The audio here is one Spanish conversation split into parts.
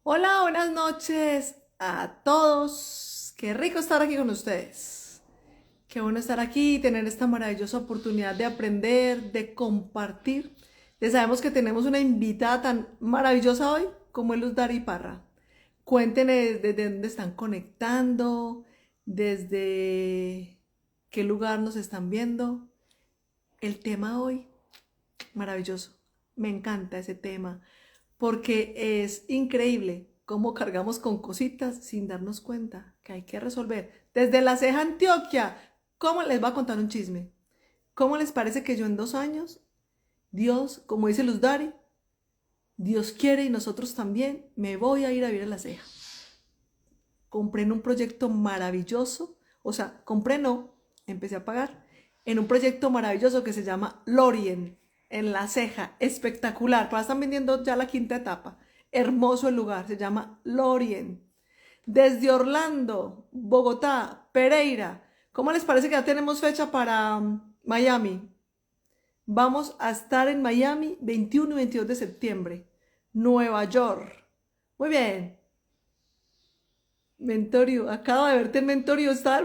Hola, buenas noches a todos. Qué rico estar aquí con ustedes. Qué bueno estar aquí y tener esta maravillosa oportunidad de aprender, de compartir. Ya sabemos que tenemos una invitada tan maravillosa hoy como es Luz Dari Parra. Cuéntenme desde dónde están conectando, desde qué lugar nos están viendo. El tema hoy, maravilloso. Me encanta ese tema porque es increíble cómo cargamos con cositas sin darnos cuenta que hay que resolver. Desde La Ceja, Antioquia, ¿cómo les va a contar un chisme? ¿Cómo les parece que yo en 2 años, Dios, como dice Luz Dari, Dios quiere y nosotros también, me voy a ir a vivir a La Ceja? Compré en un proyecto maravilloso, o sea, compré no, empecé a pagar, en un proyecto maravilloso que se llama Lorien, en La Ceja, espectacular, ahora están vendiendo ya la quinta etapa, hermoso el lugar, se llama Lorien. Desde Orlando, Bogotá, Pereira, ¿cómo les parece que ya tenemos fecha para Miami? Vamos a estar en Miami 21 y 22 de septiembre, Nueva York. Muy bien, Mentorio, acabo de verte en Mentorio, estaba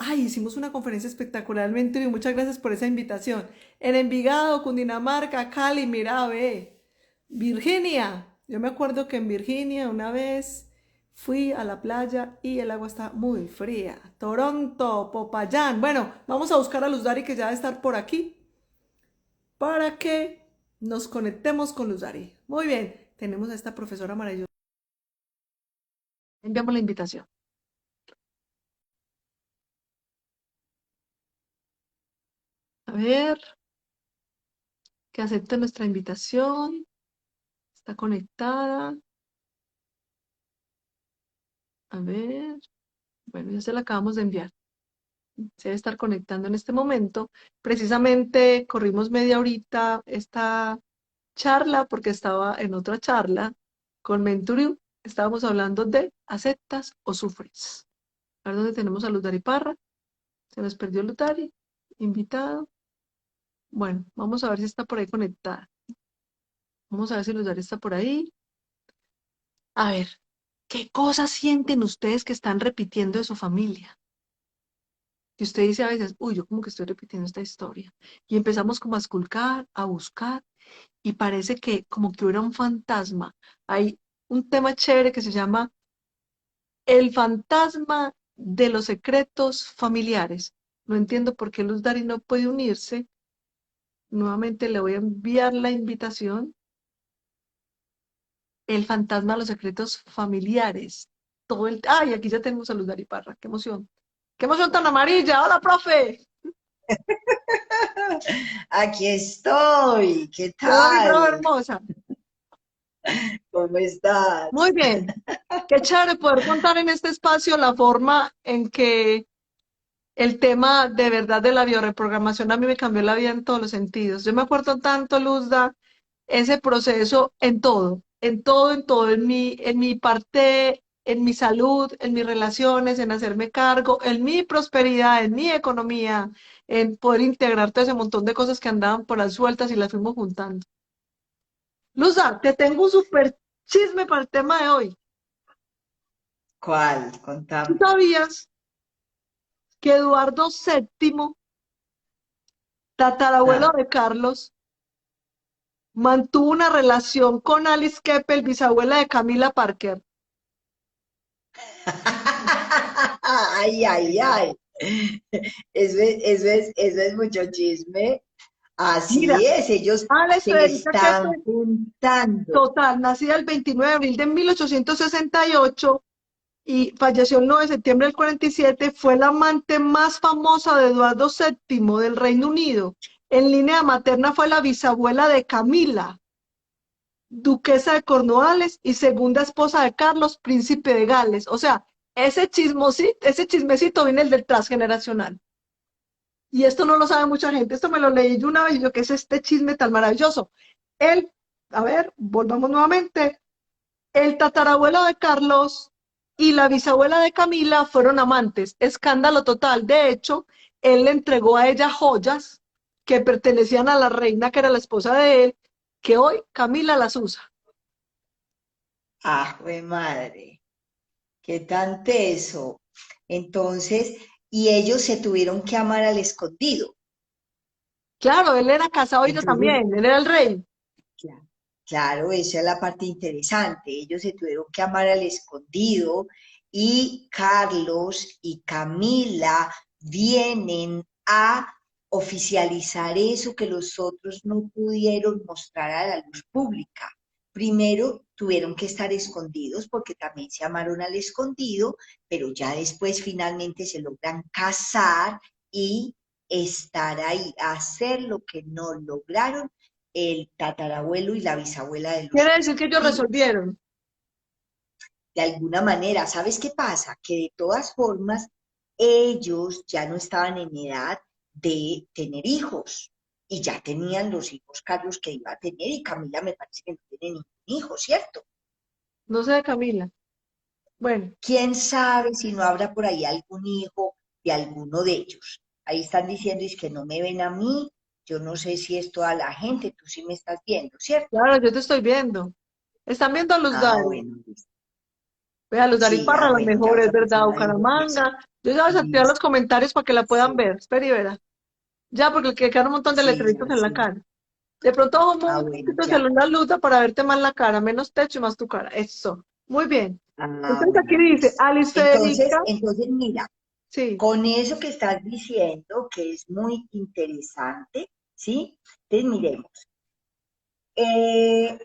ay, hicimos una conferencia espectacular en Mentorio, muchas gracias por esa invitación. En Envigado, Cundinamarca, Cali, mira, ve, Virginia. Yo me acuerdo que en Virginia una vez fui a la playa y el agua está muy fría. Toronto, Popayán. Bueno, vamos a buscar a Luz Dari que ya debe estar por aquí para que nos conectemos con Luz Dari. Muy bien, tenemos a esta profesora maravillosa. Enviamos la invitación. A ver. Que acepte nuestra invitación. Está conectada. A ver. Bueno, ya se la acabamos de enviar. Se debe estar conectando en este momento. Precisamente corrimos media horita esta charla porque estaba en otra charla con Menturiu. Estábamos hablando de aceptas o sufres. A ver dónde tenemos a Lutari Parra. Se nos perdió Lutari. Invitado. Bueno, vamos a ver si está por ahí conectada. Vamos a ver si Lutari está por ahí. A ver, ¿qué cosas sienten ustedes que están repitiendo de su familia? Y usted dice a veces, uy, yo como que estoy repitiendo esta historia. Y empezamos como a esculcar, a buscar, y parece que como que hubiera un fantasma. Hay un tema chévere que se llama el fantasma de los secretos familiares. No entiendo por qué Luz Dari no puede unirse. Nuevamente le voy a enviar la invitación. El fantasma de los secretos familiares. Ay, aquí ya tenemos a Luz Dari Parra. ¡Qué emoción! ¡Qué emoción tan amarilla! ¡Hola, profe! Aquí estoy, ¿qué Hola, mi profe tal? hermosa. ¿Cómo estás? Muy bien. Qué chévere poder contar en este espacio la forma en que el tema de verdad de la bioreprogramación a mí me cambió la vida en todos los sentidos. Yo me acuerdo tanto, Luzda, ese proceso en todo, en todo, en todo, en mi parte, en mi salud, en mis relaciones, en hacerme cargo, en mi prosperidad, en mi economía, en poder integrar todo ese montón de cosas que andaban por las sueltas y las fuimos juntando. Luzda, te tengo un súper chisme para el tema de hoy. ¿Cuál? ¿Tú Contame. sabías que Eduardo VII, tatarabuelo Ah. de Carlos, mantuvo una relación con Alice Keppel, bisabuela de Camila Parker? Ay, ay, ay. Eso es mucho chisme. Mira, Así es, ellos Alex se Federica están Keppel, juntando. total, nacida el 29 de abril de 1868 y falleció el 9 de septiembre del 47, fue la amante más famosa de Eduardo VII del Reino Unido. En línea materna fue la bisabuela de Camila, duquesa de Cornualles y segunda esposa de Carlos, príncipe de Gales. O sea, ese chismecito viene del transgeneracional. Y esto no lo sabe mucha gente. Esto me lo leí yo una vez y yo, ¿qué es este chisme tan maravilloso? Él, a ver, volvamos nuevamente. El tatarabuelo de Carlos y la bisabuela de Camila fueron amantes. Escándalo total. De hecho, él le entregó a ella joyas que pertenecían a la reina, que era la esposa de él, que hoy Camila las usa. Ah, jue madre, qué tan teso. Entonces, y ellos se tuvieron que amar al escondido. Claro, él era casado y yo Entonces, también, él era el rey. claro, claro, esa es la parte interesante. Ellos se tuvieron que amar al escondido y Carlos y Camila vienen a oficializar eso que los otros no pudieron mostrar a la luz pública. Primero tuvieron que estar escondidos porque también se amaron al escondido, pero ya después finalmente se logran casar y estar ahí, hacer lo que no lograron el tatarabuelo y la bisabuela de los Quiere decir que ellos respectivos. resolvieron. De alguna manera, ¿sabes qué pasa? Que de todas formas, ellos ya no estaban en edad de tener hijos y ya tenían los hijos Carlos que iba a tener y Camila me parece que no tiene ningún hijo, ¿cierto? No sé de Camila. Bueno, ¿Quién sabe si no habrá por ahí algún hijo de alguno de ellos? Ahí están diciendo es que no me ven a mí, yo no sé si es toda la gente, tú sí me estás viendo, ¿cierto? claro, yo te estoy viendo. Están viendo a Luz Ah, Dari. bueno, listo. Vea, Luz Dari Sí, ah, Parra, la bueno, ya mejor, es otra verdad, persona dijo que sí. Bucaramanga. Yo ya voy a desactivar los Listo. comentarios para que la puedan Sí, ver. Espera y verá. Ya, porque quedan un montón de sí, letreritos ya, en la sí. cara. De pronto bajo Ah, un bueno, poquito el ya. celular luta para verte más la cara, menos techo y más tu cara. Eso. Muy bien. Ah, Entonces aquí bueno, dice, listo. Alice Entonces, Federica, entonces, mira, sí, con eso que estás diciendo, que es muy interesante, ¿sí? Entonces, miremos. Eh,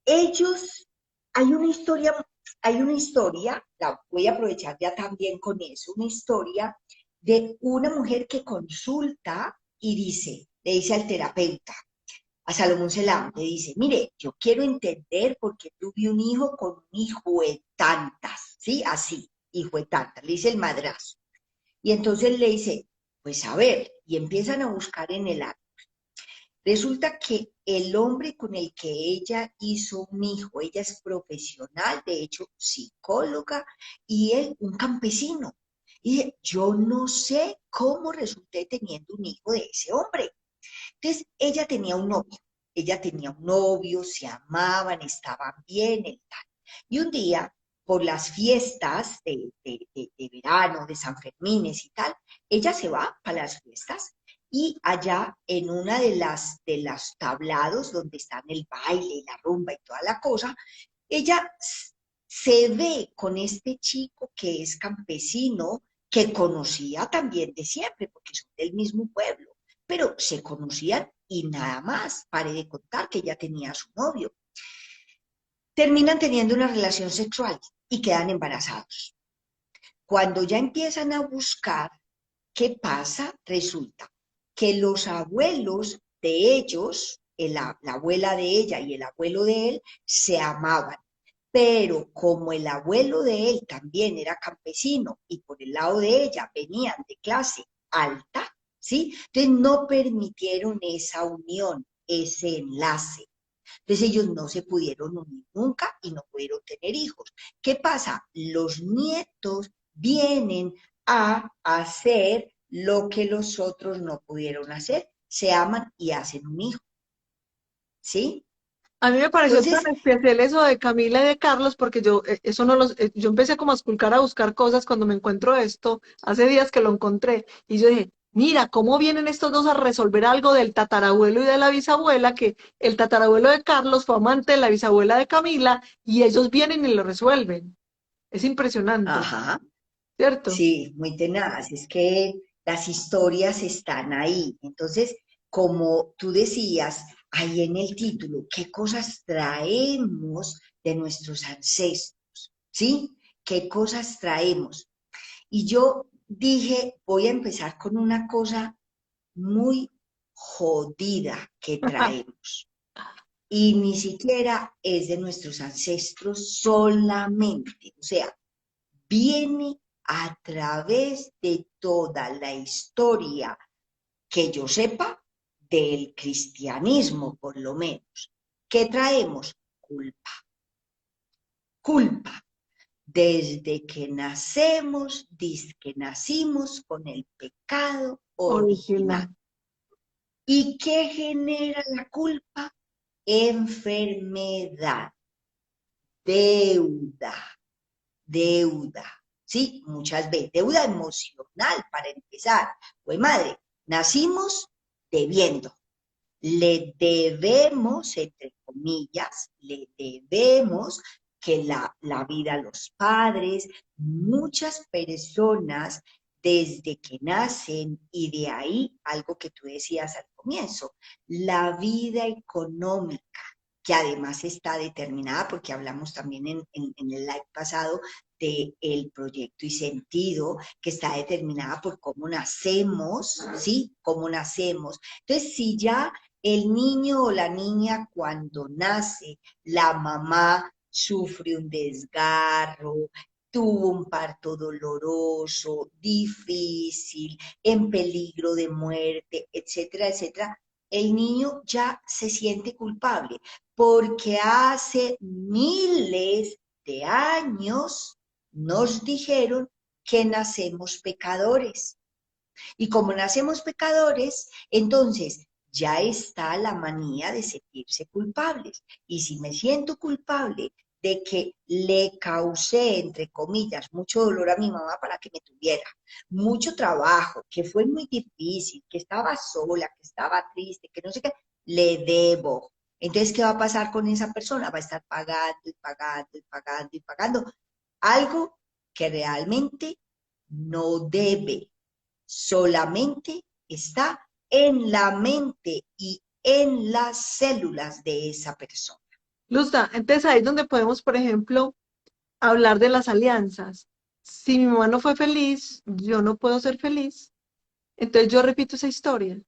ellos, hay una historia, la voy a aprovechar ya también con eso, una historia de una mujer que consulta y dice, le dice al terapeuta, a Salomón Selam, le dice, mire, yo quiero entender por qué tuve un hijo con un hijo de tantas, ¿sí? Así, hijo de tantas, le dice el madrazo. Y entonces le dice, pues a ver, y empiezan a buscar en el árbol. Resulta que el hombre con el que ella hizo un hijo, ella es profesional, de hecho psicóloga, y él un campesino. Y dice, yo no sé cómo resulté teniendo un hijo de ese hombre. Entonces, ella tenía un novio, se amaban, estaban bien, y tal. Y un día, por las fiestas de verano, de San Fermín y tal, ella se va para las fiestas y allá en una de las tablados donde están el baile, la rumba y toda la cosa, ella se ve con este chico que es campesino, que conocía también de siempre, porque son del mismo pueblo, pero se conocían y nada más. Paré de contar que ella tenía a su novio. Terminan teniendo una relación sexual y quedan embarazados. Cuando ya empiezan a buscar qué pasa, resulta que los abuelos de ellos, la abuela de ella y el abuelo de él, se amaban. Pero como el abuelo de él también era campesino y por el lado de ella venían de clase alta, ¿sí? Entonces no permitieron esa unión, ese enlace. Entonces ellos no se pudieron unir nunca y no pudieron tener hijos. ¿Qué pasa? Los nietos vienen a hacer lo que los otros no pudieron hacer, se aman y hacen un hijo, ¿sí? a mí me pareció tan Entonces, especial eso de Camila y de Carlos, porque yo, eso no los, yo empecé como a esculcar, a buscar cosas cuando me encuentro esto, hace días que lo encontré, y yo dije, mira, cómo vienen estos dos a resolver algo del tatarabuelo y de la bisabuela, que el tatarabuelo de Carlos fue amante de la bisabuela de Camila, y ellos vienen y lo resuelven. Es impresionante, ajá, ¿cierto? sí, muy tenaz, es que las historias están ahí. Entonces, como tú decías ahí en el título, ¿qué cosas traemos de nuestros ancestros? ¿Sí? ¿Qué cosas traemos? Y yo dije, voy a empezar con una cosa muy jodida que traemos. Y ni siquiera es de nuestros ancestros solamente. O sea, viene a través de toda la historia que yo sepa del cristianismo, por lo menos. ¿Qué traemos? Culpa. Culpa. Desde que nacemos, dice que nacimos con el pecado original. Original. ¿Y qué genera la culpa? Enfermedad. deuda, deuda, ¿sí? Muchas veces, deuda emocional para empezar. Pues madre, nacimos debiendo. Le debemos, entre comillas, le debemos que la vida a los padres, muchas personas desde que nacen y de ahí, algo que tú decías al comienzo, la vida económica, que además está determinada, porque hablamos también en el live pasado del proyecto y sentido, que está determinada por cómo nacemos, ¿sí? Cómo nacemos. Entonces, si ya el niño o la niña cuando nace, la mamá sufre un desgarro, tuvo un parto doloroso, difícil, en peligro de muerte, etcétera, etcétera, el niño ya se siente culpable porque hace miles de años nos dijeron que nacemos pecadores. Y como nacemos pecadores, entonces ya está la manía de sentirse culpables. Y si me siento culpable de que le causé, entre comillas, mucho dolor a mi mamá para que me tuviera, mucho trabajo, que fue muy difícil, que estaba sola, que estaba triste, que no sé qué, le debo. Entonces, ¿qué va a pasar con esa persona? Va a estar pagando y pagando y pagando y pagando algo que realmente no debe, solamente está en la mente y en las células de esa persona. Luzda, entonces ahí es donde podemos, por ejemplo, hablar de las alianzas. Si mi mamá no fue feliz, yo no puedo ser feliz. Entonces yo repito esa historia.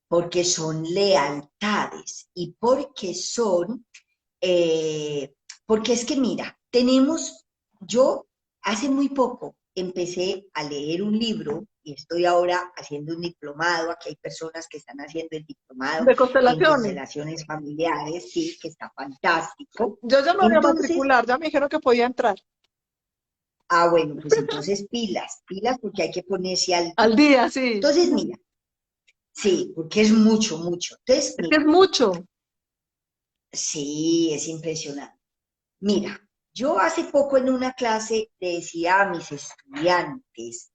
Porque son lealtades y eh, porque es que mira, yo hace muy poco empecé a leer un libro y estoy ahora haciendo un diplomado, aquí hay personas que están haciendo el diplomado De en constelaciones. constelaciones familiares, sí, que está fantástico. Yo ya me voy a Entonces, matricular, ya me dijeron que podía entrar. bueno, pues entonces pilas, pilas porque hay que ponerse al Al día. día, sí. Entonces, mira, sí, porque es mucho, mucho. Entonces, Es que mira, es mucho. sí, es impresionante. Mira, yo hace poco en una clase le decía a mis estudiantes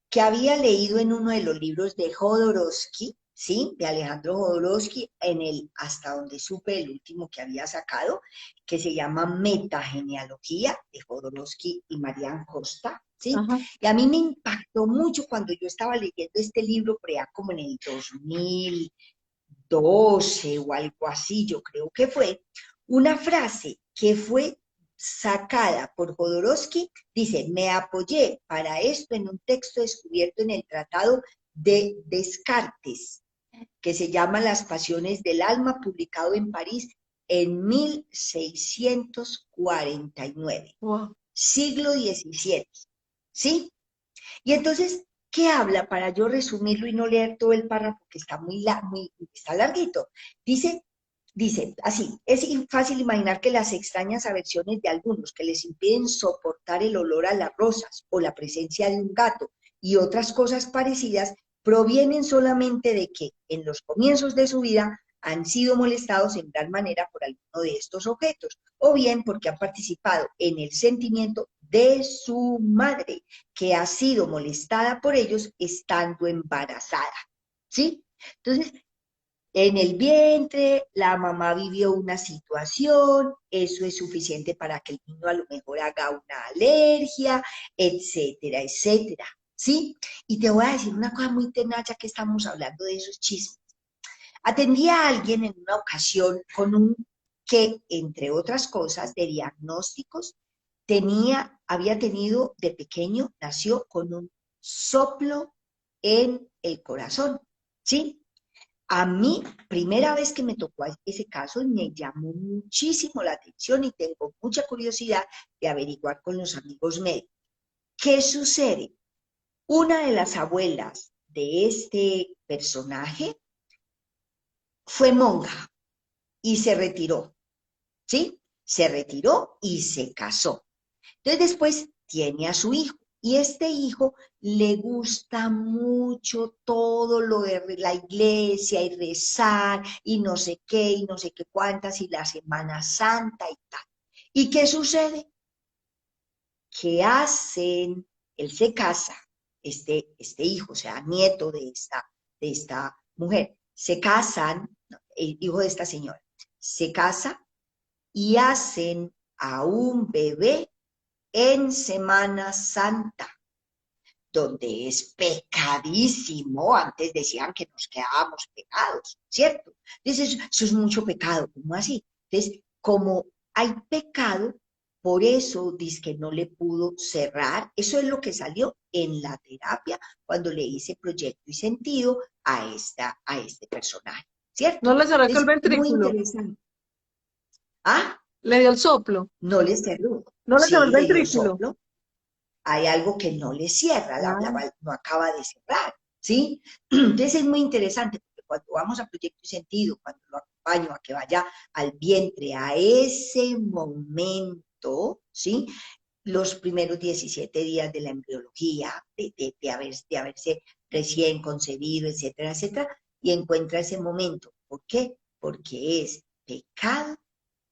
que había leído en uno de los libros de Jodorowsky, ¿sí? De Alejandro Jodorowsky, en el, hasta donde supe, el último que había sacado, que se llama Metagenealogía, de Jodorowsky y Marian Costa, ¿sí? Ajá. Y a mí me impactó mucho cuando yo estaba leyendo este libro, por allá como en el 2012 o algo así, yo creo que fue, una frase que fue sacada por Jodorowsky, dice, me apoyé para esto en un texto descubierto en el Tratado de Descartes, que se llama Las Pasiones del Alma, publicado en París en 1649, Wow. siglo XVII, ¿sí? Y entonces, ¿qué habla? Para yo resumirlo y no leer todo el párrafo que está está larguito. Dice, dice así, es fácil imaginar que las extrañas aversiones de algunos que les impiden soportar el olor a las rosas o la presencia de un gato y otras cosas parecidas provienen solamente de que en los comienzos de su vida han sido molestados en gran manera por alguno de estos objetos, o bien porque han participado en el sentimiento de su madre, que ha sido molestada por ellos estando embarazada, ¿sí? Entonces, en el vientre, la mamá vivió una situación, eso es suficiente para que el niño a lo mejor haga una alergia, etcétera, etcétera, ¿sí? Y te voy a decir una cosa muy tenaz, ya que estamos hablando de esos chismes. Atendí a alguien en una ocasión con un que, entre otras cosas, de diagnósticos, había tenido de pequeño, nació con un soplo en el corazón, ¿sí? A mí, primera vez que me tocó ese caso, me llamó muchísimo la atención y tengo mucha curiosidad de averiguar con los amigos médicos. ¿Qué sucede? Una de las abuelas de este personaje fue monja y se retiró, ¿sí? Se retiró y se casó. Entonces después tiene a su hijo y este hijo le gusta mucho todo lo de la iglesia y rezar y no sé qué cuántas y la Semana Santa y tal. ¿Y qué sucede? Que hacen, él se casa, este hijo, o sea, nieto de esta mujer, se casan, el hijo de esta señora, se casa y hacen a un bebé en Semana Santa, donde es pecadísimo. Antes decían que nos quedábamos pecados, ¿cierto? Entonces, eso es mucho pecado, ¿cómo así? Entonces, como hay pecado, por eso dice que no le pudo cerrar. Eso es lo que salió en la terapia cuando le hice proyecto y sentido a este personaje, No ¿cierto? le cerró el Es muy ventrículo, interesante. Ah, le dio el soplo. no le cerró. No le cerró el Sí, le dio ventrículo. soplo. Hay algo que no le cierra, Ah, no acaba de cerrar, ¿sí? Entonces es muy interesante, porque cuando vamos a Proyecto y Sentido, cuando lo acompaño a que vaya al vientre a ese momento, ¿sí? Los primeros 17 días de la embriología, de haberse recién concebido, etcétera, etcétera, y encuentra ese momento. ¿Por qué? Porque es pecado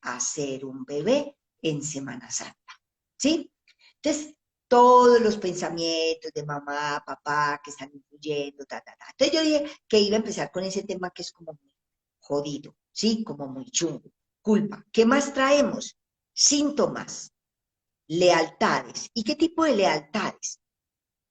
hacer un bebé en Semana Santa, ¿sí? Entonces, todos los pensamientos de mamá, papá, que están influyendo, ta, ta, ta. Entonces yo dije que iba a empezar con ese tema que es como muy jodido, ¿sí? Como muy chungo. Culpa. ¿Qué más traemos? Síntomas, lealtades. ¿Y qué tipo de lealtades?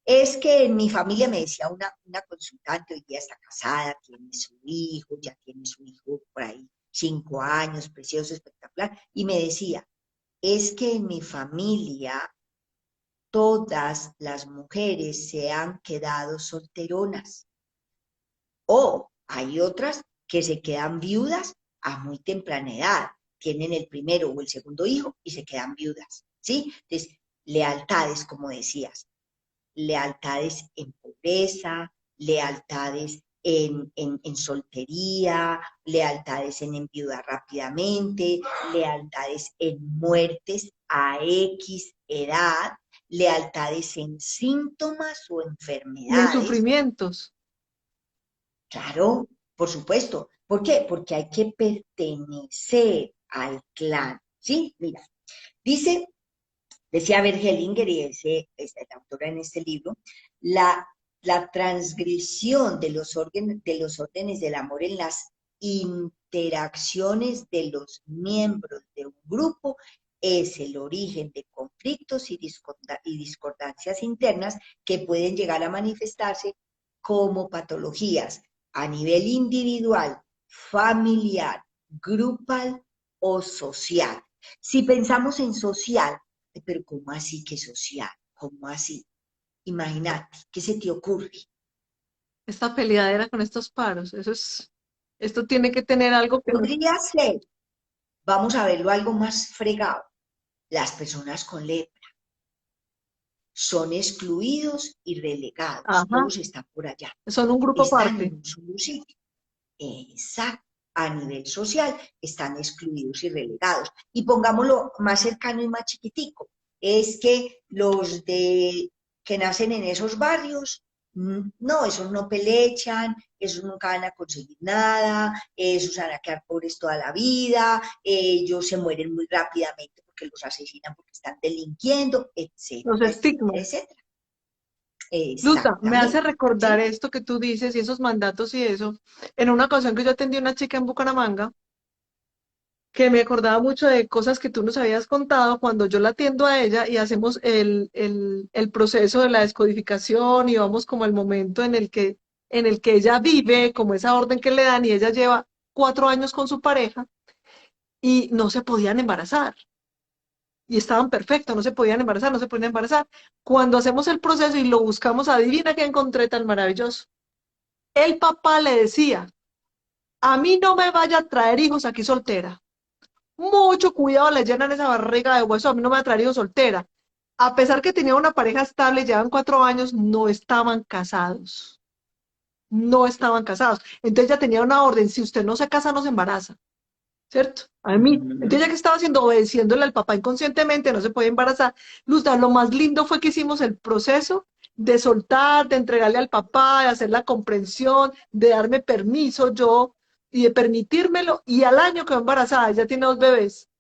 Es que en mi familia me decía una consultante, hoy día está casada, tiene su hijo, ya tiene su hijo por ahí 5 años, precioso, espectacular, y me decía, es que en mi familia todas las mujeres se han quedado solteronas o hay otras que se quedan viudas a muy temprana edad, tienen el primero o el segundo hijo y se quedan viudas, ¿sí? Entonces, lealtades, como decías, lealtades en pobreza, lealtades en soltería, lealtades en enviudar rápidamente, lealtades en muertes a X edad, lealtades en síntomas o y en enfermedades. sufrimientos. Claro, por supuesto. ¿Por qué? Porque hay que pertenecer al clan. ¿Sí? Mira, dice, decía Bergelinger, y es la autora en este libro, la, la transgresión de los órdenes del amor en las interacciones de los miembros de un grupo es el origen de conflictos y discordancias internas que pueden llegar a manifestarse como patologías a nivel individual, familiar, grupal o social. Si pensamos en social, pero ¿cómo así que social? ¿Cómo así? Imagínate, ¿qué se te ocurre? Esta peleadera con estos paros, esto tiene que tener algo con, Podría ser, vamos a verlo algo más fregado, las personas con lepra son excluidos y relegados, ajá, todos están por allá, son un grupo están en aparte. un solo sitio. Exacto. A nivel social están excluidos y relegados. Y pongámoslo más cercano y más chiquitico, es que los que nacen en esos barrios, no, esos no pelechan, esos nunca van a conseguir nada, esos van a quedar pobres toda la vida, ellos se mueren muy rápidamente porque los asesinan porque están delinquiendo, Los etcétera, etcétera, estigmas. etcétera. Luta, me hace Exactamente, recordar ¿sí? esto que tú dices y esos mandatos y eso. En una ocasión que yo atendí a una chica en Bucaramanga, que me acordaba mucho de cosas que tú nos habías contado cuando yo la atiendo a ella y hacemos el proceso de la descodificación y vamos como al momento en el que ella vive, como esa orden que le dan y ella lleva 4 años con su pareja y no se podían embarazar. Y estaban perfectos, no se podían embarazar, no se podían embarazar. Cuando hacemos el proceso y lo buscamos, adivina qué encontré tan maravilloso. El papá le decía, a mí no me vaya a traer hijos aquí soltera. Mucho cuidado, le llenan esa barriga de hueso, a mí no me va a traer hijos soltera. A pesar que tenía una pareja estable, llevan 4 años, no estaban casados. No estaban casados. Entonces ya tenía una orden, si usted no se casa, no se embaraza. ¿Cierto? A mí. Entonces, Ujú. ya que estaba haciendo, obedeciéndole al papá inconscientemente, no se podía embarazar. Luz, lo más lindo fue que hicimos el proceso de soltar, de entregarle al papá, de hacer la comprensión, de darme permiso yo y de permitírmelo. Y al año quedó embarazada, ya tiene 2 bebés.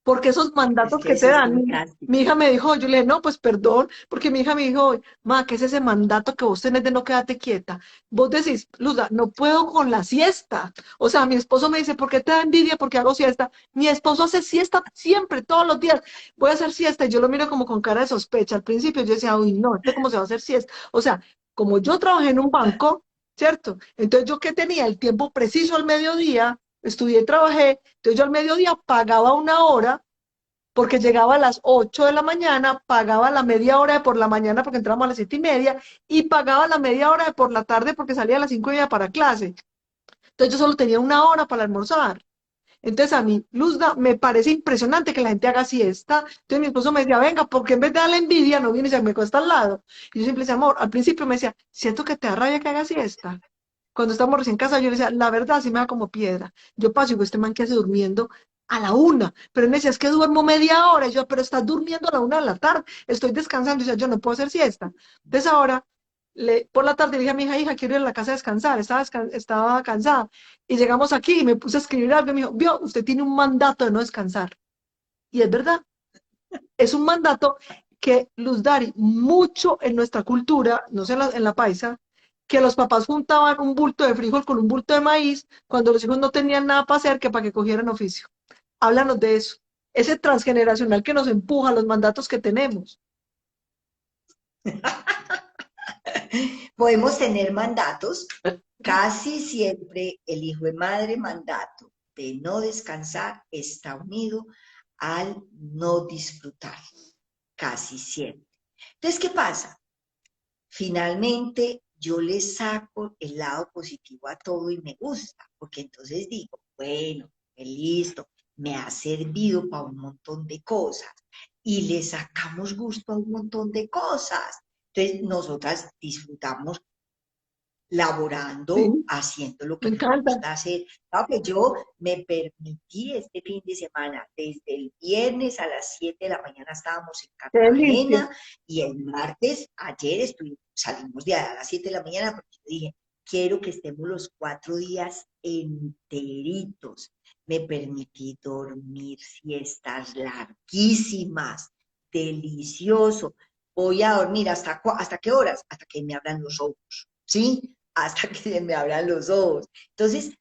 porque esos Es mandatos que que te eso es dan, mi fantástico. hija me dijo, yo le dije, no, pues perdón, porque mi hija me dijo, ma, ¿qué es ese mandato que vos tenés de no quedarte quieta? Vos decís, Luzda, no puedo con la siesta. O sea, mi esposo me dice, ¿por qué te da envidia? Porque hago siesta. Mi esposo hace siesta siempre, todos los días. Voy a hacer siesta y yo lo miro como con cara de sospecha. Al principio yo decía, uy, no, ¿este cómo se va a hacer siesta? O sea, como yo trabajé en un banco, ¿cierto? Entonces yo que tenía el tiempo preciso al mediodía, estudié y trabajé, entonces yo al mediodía pagaba una hora porque llegaba a las 8 de la mañana, pagaba la media hora de por la mañana porque entramos a las 7:30 y pagaba la media hora de por la tarde porque salía a las 5:30 para clase. Entonces yo solo tenía una hora para almorzar. Entonces a mí, Luzda, me parece impresionante que la gente haga siesta. Entonces mi esposo me decía, venga, porque en vez de darle envidia, no vienes y se me cuesta al lado. Y yo siempre decía, amor, al principio me decía, siento que te da rabia que haga siesta. Cuando estamos recién casados, yo le decía, la verdad, sí me da como piedra. Yo paso y digo, este man que hace durmiendo a la 1, pero él me decía, es que duermo media hora. Y yo, pero estás durmiendo a la 1 de la tarde, estoy descansando. Y yo, yo no puedo hacer siesta. Entonces ahora, por la tarde le dije a mi hija, hija, quiero ir a la casa a descansar, estaba cansada. Y llegamos aquí y me puse a escribir algo y me dijo, vio, usted tiene un mandato de no descansar. Y es verdad, es un mandato que Luz Dari, mucho en nuestra cultura, no sé en la paisa, que los papás juntaban un bulto de frijol con un bulto de maíz cuando los hijos no tenían nada para hacer que para que cogieran oficio. Háblanos de eso. Ese transgeneracional que nos empuja, los mandatos que tenemos. Podemos tener mandatos. Casi siempre el hijo de madre mandato de no descansar está unido al no disfrutar. Casi siempre. Entonces, ¿qué pasa? Finalmente, yo le saco el lado positivo a todo y me gusta, porque entonces digo, bueno, listo, me ha servido para un montón de cosas y le sacamos gusto a un montón de cosas. Entonces, nosotras disfrutamos laborando, Sí, haciendo lo me que nos encanta. gusta hacer. Claro que yo me permití este fin de semana, desde el viernes a las 7 de la mañana estábamos en Qué delicia. Cartagena y el martes, ayer salimos de a las 7 de la mañana porque yo dije, quiero que estemos los 4 días enteritos. Me permití dormir siestas larguísimas, delicioso. Voy a dormir hasta qué horas, hasta que me abran los ojos, ¿sí? Hasta que se me abran los ojos. Entonces,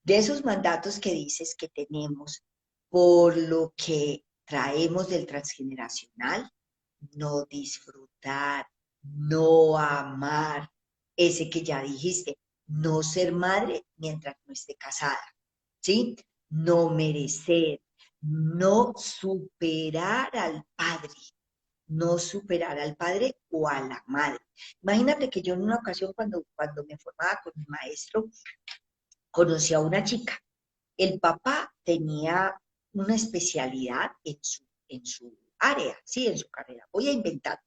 de esos mandatos que dices que tenemos, por lo que traemos del transgeneracional, no disfrutar, no amar, ese que ya dijiste, no ser madre mientras no esté casada, ¿sí? No merecer, no superar al padre, no superar al padre o a la madre. Imagínate que yo en una ocasión cuando me formaba con mi maestro, conocí a una chica. El papá tenía una especialidad en su área, sí, en su carrera. Voy a inventar,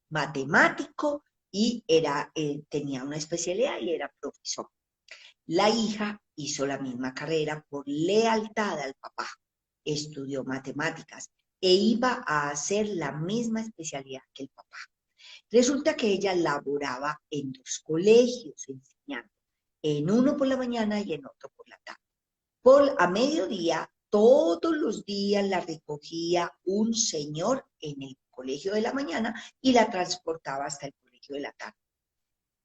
matemático y tenía una especialidad y era profesor. La hija hizo la misma carrera por lealtad al papá, estudió matemáticas e iba a hacer la misma especialidad que el papá. Resulta que ella laboraba en 2 colegios enseñando, en uno por la mañana y en otro por la tarde. A mediodía, todos los días la recogía un señor en el colegio de la mañana y la transportaba hasta el colegio de la tarde.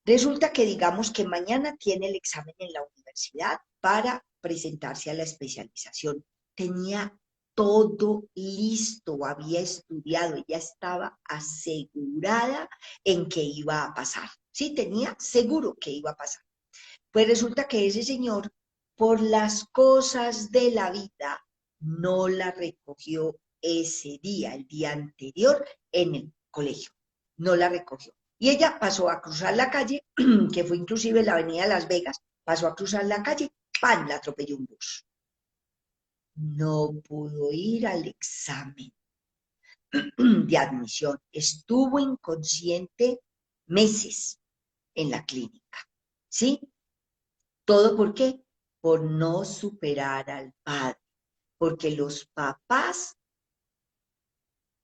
Resulta que digamos que mañana tiene el examen en la universidad para presentarse a la especialización. Tenía todo listo, había estudiado, ella estaba asegurada en que iba a pasar. Sí, tenía seguro que iba a pasar. Pues resulta que ese señor, por las cosas de la vida, no la recogió ese día, el día anterior, en el colegio. No la recogió. Y ella pasó a cruzar la calle, que fue inclusive la avenida de Las Vegas, pasó a cruzar la calle, ¡pam!, la atropelló un bus. No pudo ir al examen de admisión. Estuvo inconsciente meses en la clínica. ¿Sí? ¿Todo por qué? Por no superar al padre. Porque los papás,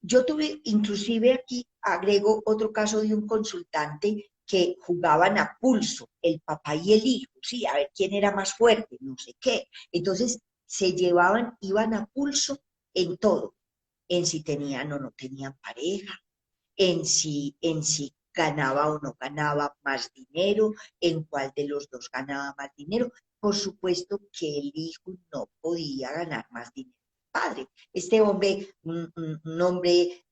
yo tuve, inclusive aquí agrego otro caso de un consultante que jugaban a pulso, el papá y el hijo, sí, a ver quién era más fuerte, no sé qué. Entonces se llevaban, iban a pulso en todo, en si tenían o no tenían pareja, en si ganaba o no ganaba más dinero, en cuál de los dos ganaba más dinero. Por supuesto que el hijo no podía ganar más dinero que el padre. Este hombre, un hombre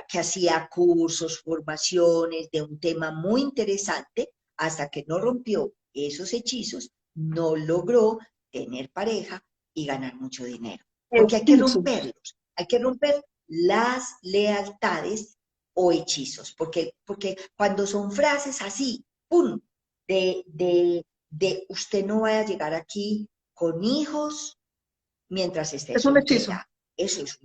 que hacía cursos, formaciones de un tema muy interesante, hasta que no rompió esos hechizos, no logró tener pareja y ganar mucho dinero. Porque hay que romper las lealtades o hechizos, porque cuando son frases así, ¡pum!, de usted no va a llegar aquí con hijos mientras esté Es un hechizo. soltera, eso es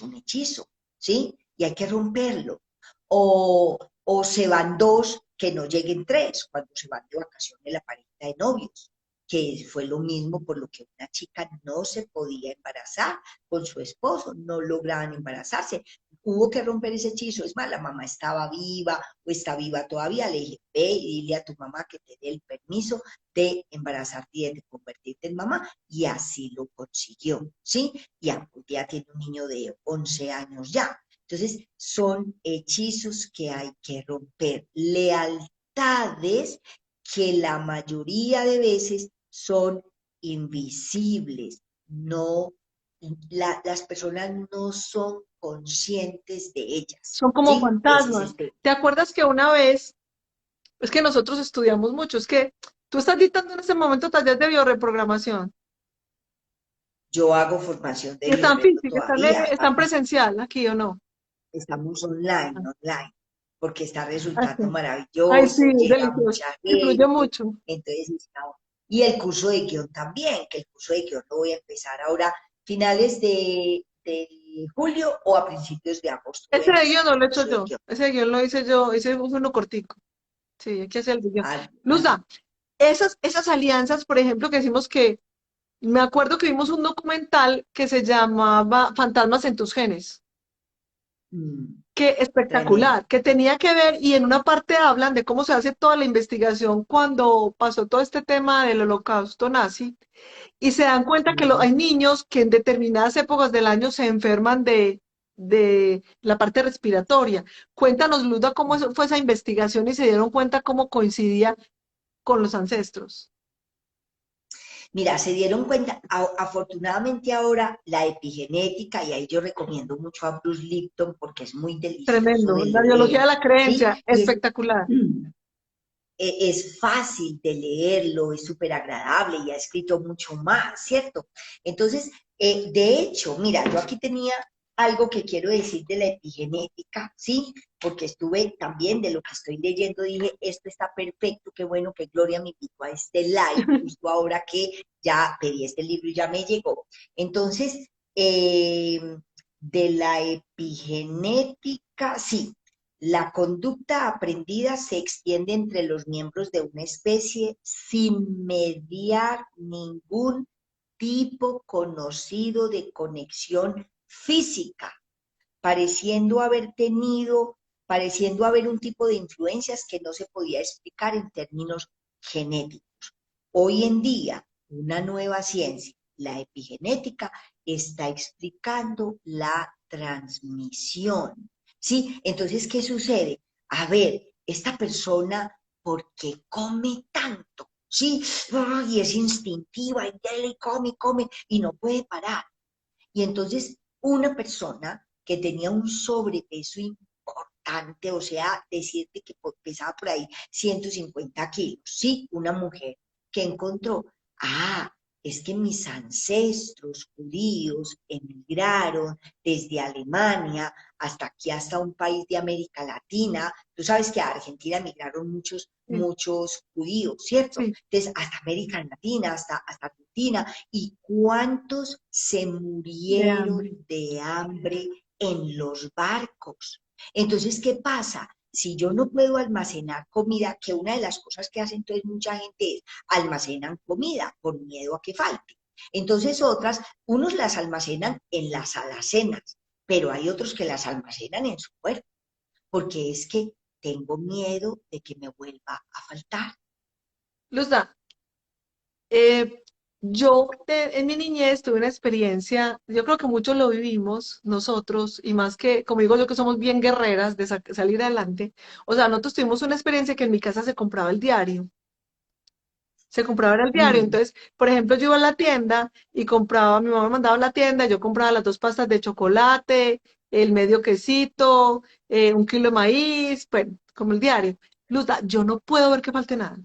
un hechizo, ¿sí? Y hay que romperlo. O se van dos, que no lleguen tres, cuando se van de vacaciones la pareja de novios, que fue lo mismo por lo que una chica no se podía embarazar con su esposo, no lograban embarazarse. Hubo que romper ese hechizo. Es más, la mamá estaba viva o está viva todavía. Le dije, ve y dile a tu mamá que te dé el permiso de embarazarte y de convertirte en mamá. Y así lo consiguió, ¿sí? Y ya tiene un niño de 11 años ya. Entonces, son hechizos que hay que romper, lealtades que la mayoría de veces son invisibles, no, las personas no son conscientes de ellas, Son como ¿sí? Ese es el fantasmas. tema. ¿Te acuerdas que una vez, es que nosotros estudiamos mucho, es que tú estás dictando en este momento taller de bioreprogramación? Yo hago formación de Y están biorreto físicos, están, todavía, están presencial aquí o no. estamos online, porque está Ah, sí. resultando Ay, sí, maravilloso, es llega delicioso. mucha Influye gente, mucho. entonces estamos. Y el curso de guión también, que el curso de guión lo voy a empezar ahora, finales de julio o a principios de agosto voy a Ese de empezar guión no el lo he hecho curso de yo. guión. Ese de guión lo hice yo, hice uno cortico. Sí, hay que hacer el de guión. Ah, Luzda, esas alianzas, por ejemplo, que decimos que, me acuerdo que vimos un documental que se llamaba Fantasmas en tus genes. mm, Qué tremendo. espectacular, que tenía que ver, y en una parte hablan de cómo se hace toda la investigación cuando pasó todo este tema del holocausto nazi, y se dan cuenta que Mm. hay niños que en determinadas épocas del año se enferman de la parte respiratoria. Cuéntanos, Luda, cómo fue esa investigación y se dieron cuenta cómo coincidía con los ancestros. Mira, se dieron cuenta, afortunadamente ahora la epigenética, y ahí yo recomiendo mucho a Bruce Lipton porque es muy delicioso Tremendo. de La biología leer, de la ¿sí? creencia, Y espectacular. es fácil de leerlo, es súper agradable y ha escrito mucho más, ¿cierto? Entonces, de hecho, mira, yo aquí tenía algo que quiero decir de la epigenética, ¿sí? Porque estuve también de lo que estoy leyendo, dije, esto está perfecto, qué bueno que Gloria me invitó a este live, justo ahora que ya pedí este libro y ya me llegó. Entonces, de la epigenética, sí, la conducta aprendida se extiende entre los miembros de una especie sin mediar ningún tipo conocido de conexión física, pareciendo haber tenido, pareciendo haber un tipo de influencias que no se podía explicar en términos genéticos. Hoy en día, una nueva ciencia, la epigenética, está explicando la transmisión. ¿Sí? Entonces, ¿qué sucede? A ver, esta persona, ¿por qué come tanto? ¿Sí? Y es instintiva, y come, come, y no puede parar. Y entonces, una persona que tenía un sobrepeso importante, o sea, decirte que pesaba por ahí 150 kilos, ¿sí? Una mujer que encontró, es que mis ancestros judíos emigraron desde Alemania hasta aquí, hasta un país de América Latina. Tú sabes que a Argentina emigraron Sí, muchos judíos, ¿cierto? sí, Entonces, hasta América Latina, hasta Argentina. ¿Y cuántos se de hambre. murieron de hambre en los barcos? Entonces, ¿qué pasa? Si yo no puedo almacenar comida, que una de las cosas que hace entonces mucha gente es almacenan comida por miedo a que falte. Entonces unos las almacenan en las alacenas, pero hay otros que las almacenan en su cuerpo, porque es que tengo miedo de que me vuelva a faltar. Luzda, eh, En mi niñez tuve una experiencia, yo creo que muchos lo vivimos nosotros, y más que, como digo yo, que somos bien guerreras de salir adelante. O sea, nosotros tuvimos una experiencia que en mi casa se compraba el diario. Se compraba en el diario. Mm. Entonces, por ejemplo, yo iba a la tienda y compraba, mi mamá me mandaba a la tienda, yo compraba las 2 pastas de chocolate, el medio quesito, 1 kilo de maíz, bueno, como el diario. Luzda, yo no puedo ver que falte nada.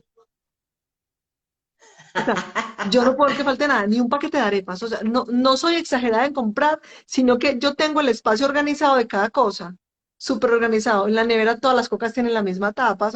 O sea, yo no puedo ver que falte nada, ni un paquete de arepas. O sea, no, no soy exagerada en comprar, sino que yo tengo el espacio organizado de cada cosa. Súper organizado. En la nevera todas las cocas tienen la misma tapa.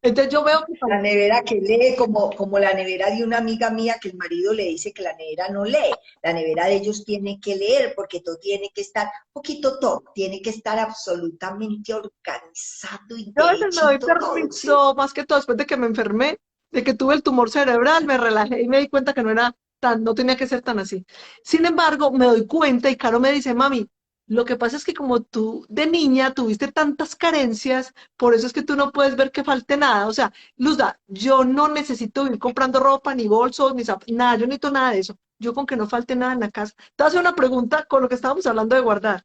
Entonces yo veo que La nevera que lee, como la nevera de una amiga mía que el marido le dice que la nevera no lee. La nevera de ellos tiene que leer porque todo tiene que estar, poquito todo, tiene que estar absolutamente organizado y yo a veces me doy derechito todo, ¿sí? permiso, más que todo después de que me enfermé, de que tuve el tumor cerebral, me relajé y me di cuenta que no era tan, no tenía que ser tan así. Sin embargo, me doy cuenta y Caro me dice, mami, lo que pasa es que como tú de niña tuviste tantas carencias, por eso es que tú no puedes ver que falte nada. O sea, Luzda, yo no necesito ir comprando ropa, ni bolsos, ni zapatos, nada, yo no necesito nada de eso. Yo con que no falte nada en la casa. Te voy a hacer una pregunta con lo que estábamos hablando de guardar.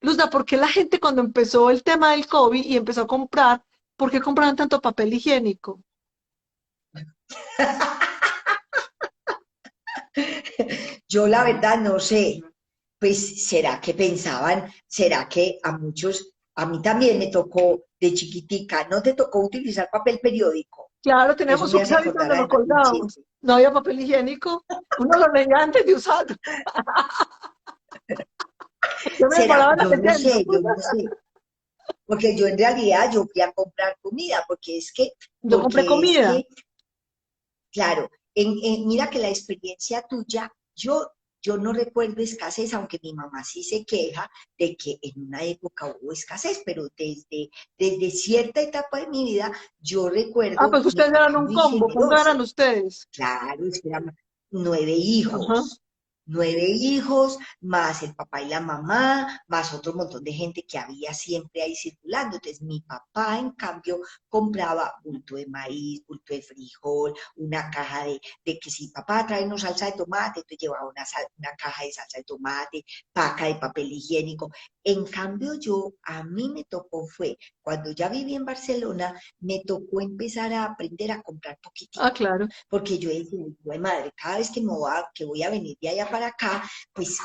Luzda, ¿por qué la gente cuando empezó el tema del COVID y empezó a comprar, por qué compraban tanto papel higiénico? Yo la verdad no sé, pues será que pensaban, será que a muchos, a mí también me tocó de chiquitica, no te tocó utilizar papel periódico. Claro, Eso teníamos me un hace clavito acordar donde lo además de un colgábamos. chiste. No había papel higiénico. Uno lo leía antes de usarlo. Yo me Será, paraba leyendo. yo no sé, porque yo en realidad yo fui a comprar comida, Yo compré porque es comida. que Claro, mira que la experiencia tuya, yo no recuerdo escasez, aunque mi mamá sí se queja de que en una época hubo escasez, pero desde cierta etapa de mi vida, yo Ah, recuerdo pues mi ustedes eran papá un muy combo. ¿Cuántos generoso. eran ustedes? Claro, es que eran nueve Ajá. hijos, 9 hijos, más el papá y la mamá, más otro montón de gente que había siempre ahí circulando. Entonces, mi papá, en cambio, compraba bulto de maíz, bulto de frijol, una caja de que si papá trae una salsa de tomate, entonces llevaba una caja de salsa de tomate, paca de papel higiénico. En cambio, a mí me tocó fue, cuando ya viví en Barcelona, me tocó empezar a aprender a comprar Ah, poquitico claro. porque yo decía, "Güey, madre, cada vez que voy a venir de allá para acá, pues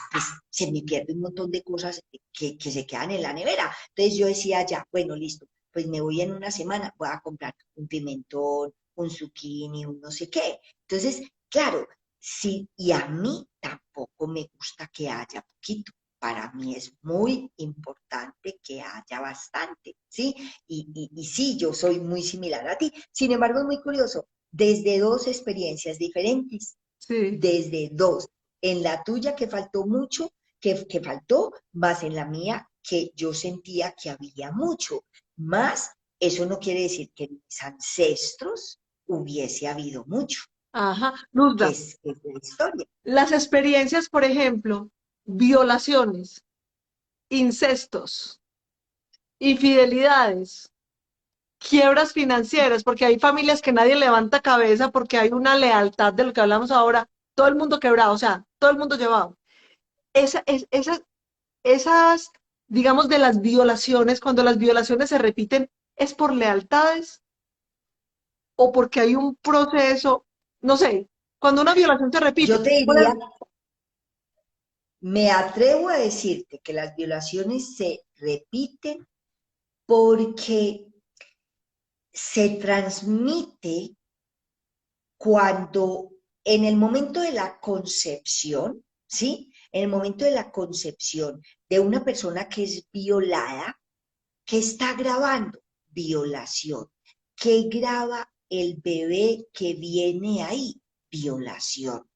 se me pierde un montón de cosas que se quedan en la nevera. Entonces yo decía, ya, bueno, listo, pues me voy en una semana, voy a comprar un pimentón, un zucchini, un no sé qué. Entonces, claro, sí, y a mí tampoco me gusta que haya poquito. Para mí es muy importante que haya bastante, ¿sí? Y sí, yo soy muy similar a ti. Sin embargo, es muy curioso desde dos experiencias diferentes, Sí. desde dos. En la tuya que faltó mucho, que faltó, más en la mía que yo sentía que había mucho. Más, eso no quiere decir que en mis ancestros hubiese habido mucho, Ajá. que Luzda, que es la historia. las experiencias, por ejemplo, violaciones, incestos, infidelidades, quiebras financieras, porque hay familias que nadie levanta cabeza porque hay una lealtad de lo que hablamos ahora, todo el mundo quebrado, o sea, todo el mundo llevado. Esas, digamos, de las violaciones, cuando las violaciones se repiten, ¿es por lealtades o porque hay un proceso? No sé, cuando una violación se repite, Yo te diría, me atrevo a decirte que las violaciones se repiten porque se transmite cuando en el momento de la concepción, ¿sí? En el momento de la concepción de una persona que es violada, ¿qué está grabando? Violación. ¿Qué graba el bebé que viene ahí? Violación.